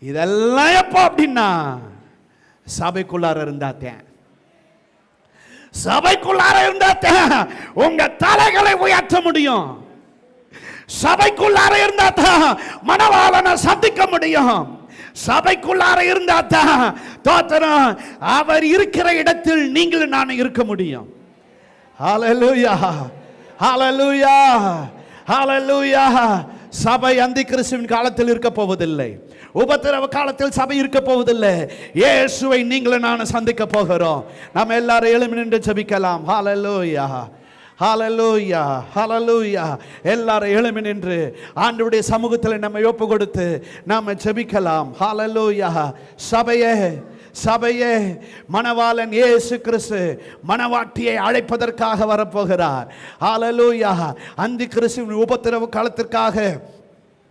இதெல்லாம் எப்போ அப்படின்னா சபைக்குள்ளார இருந்தாத்தேன், சபைக்குள்ளார இருந்தாத்தேன் உங்க தலைகளை உயர்த்த முடியும். சபைக்குள்ளார இருந்தாத்தான் மணவாளனை சந்திக்க முடியும். சபைக்குள்ளார இருந்தாத்தான் தோத்திரம் அவர் இருக்கிற இடத்தில் நீங்களும் நானும் இருக்க முடியும். ஹல்லேலூயா, ஹல்லேலூயா, ஹல்லேலூயா. சபை அந்தி கிறிஸ்துவின் காலத்தில் இருக்க போவதில்லை. உபத்திரவ காலத்தில் சபை இருக்க போவதில்லை. இயேசுவை நீங்களும் நானும் சந்திக்க போகிறோம். நாம் எல்லாரும் எழும்பி நின்று ஜெபிக்கலாம். ஹல்லேலூயா, ஹல்லேலூயா, ஹல்லேலூயா. எல்லாரும் எழும்பி நின்று ஆண்டவருடைய சமூகத்தில் நம்ம ஒப்பு கொடுத்து நாம ஜெபிக்கலாம். ஹல்லேலூயா. சபையே, சபையே, மணவாளன் இயேசு கிறிஸ்து மணவாட்டியை அழைப்பதற்காக வரப்போகிறார். ஹல்லேலூயா. அந்தி கிறிஸ்துவின் உபத்திரவ காலத்திற்காக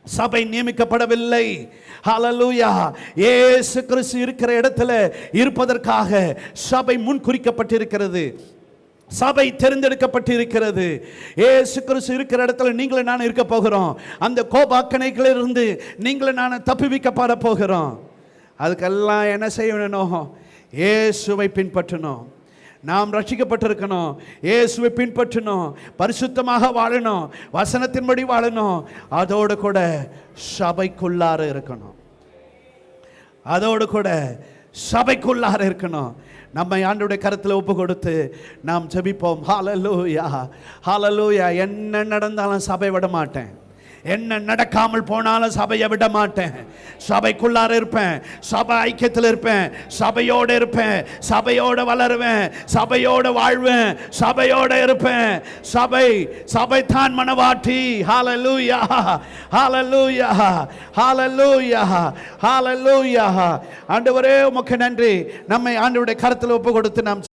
சபை நியமிக்கப்படவில்லை. ஹல்லேலூயா. இயேசு கிறிஸ்து இருக்கிற இடத்துல இருப்பதற்காக சபை முன் குறிக்கப்பட்டிருக்கிறது. சபை தெரிந்தெடுக்கப்பட்டிருக்கிறது. இயேசு கிறிஸ்து இருக்கிற இடத்துல நீங்களும் நான் இருக்க போகிறோம். அந்த கோபாக்கணைகளிலிருந்து நீங்களும் நான் தப்புவிக்கப்பட போகிறோம். அதுக்கெல்லாம் என்ன செய்யணும்? இயேசுவை பின்பற்றணும். நாம் ரட்சிக்கப்பட்டிருக்கணும், இயேசுவை பின்பற்றணும், பரிசுத்தமாக வாழணும், வசனத்தின்படி வாழணும். அதோடு கூட சபைக்குள்ளார இருக்கணும், அதோடு கூட சபைக்குள்ளார இருக்கணும். நம்மை ஆண்டவருடைய கருத்தில் ஒப்பு கொடுத்து நாம் ஜெபிப்போம். ஹல்லேலூயா, ஹல்லேலூயா. என்ன நடந்தாலும் சபை விட மாட்டேன், என்ன நடக்காமல் போனாலும் சபையை விட மாட்டேன். சபைக்குள்ளார இருப்பேன், சபை ஐக்கியத்தில் இருப்பேன், சபையோடு இருப்பேன், சபையோடு வளருவேன், சபையோடு வாழ்வேன், சபையோடு இருப்பேன். சபை, சபை தான் மணவாட்டி. ஹல்லேலூயா, ஹல்லேலூயா, ஹல்லேலூயா, ஹல்லேலூயா. ஆண்டவரே உமக்கு நன்றி. நம்மை ஆண்டவருடைய கருத்தில் ஒப்பு கொடுத்து நாம்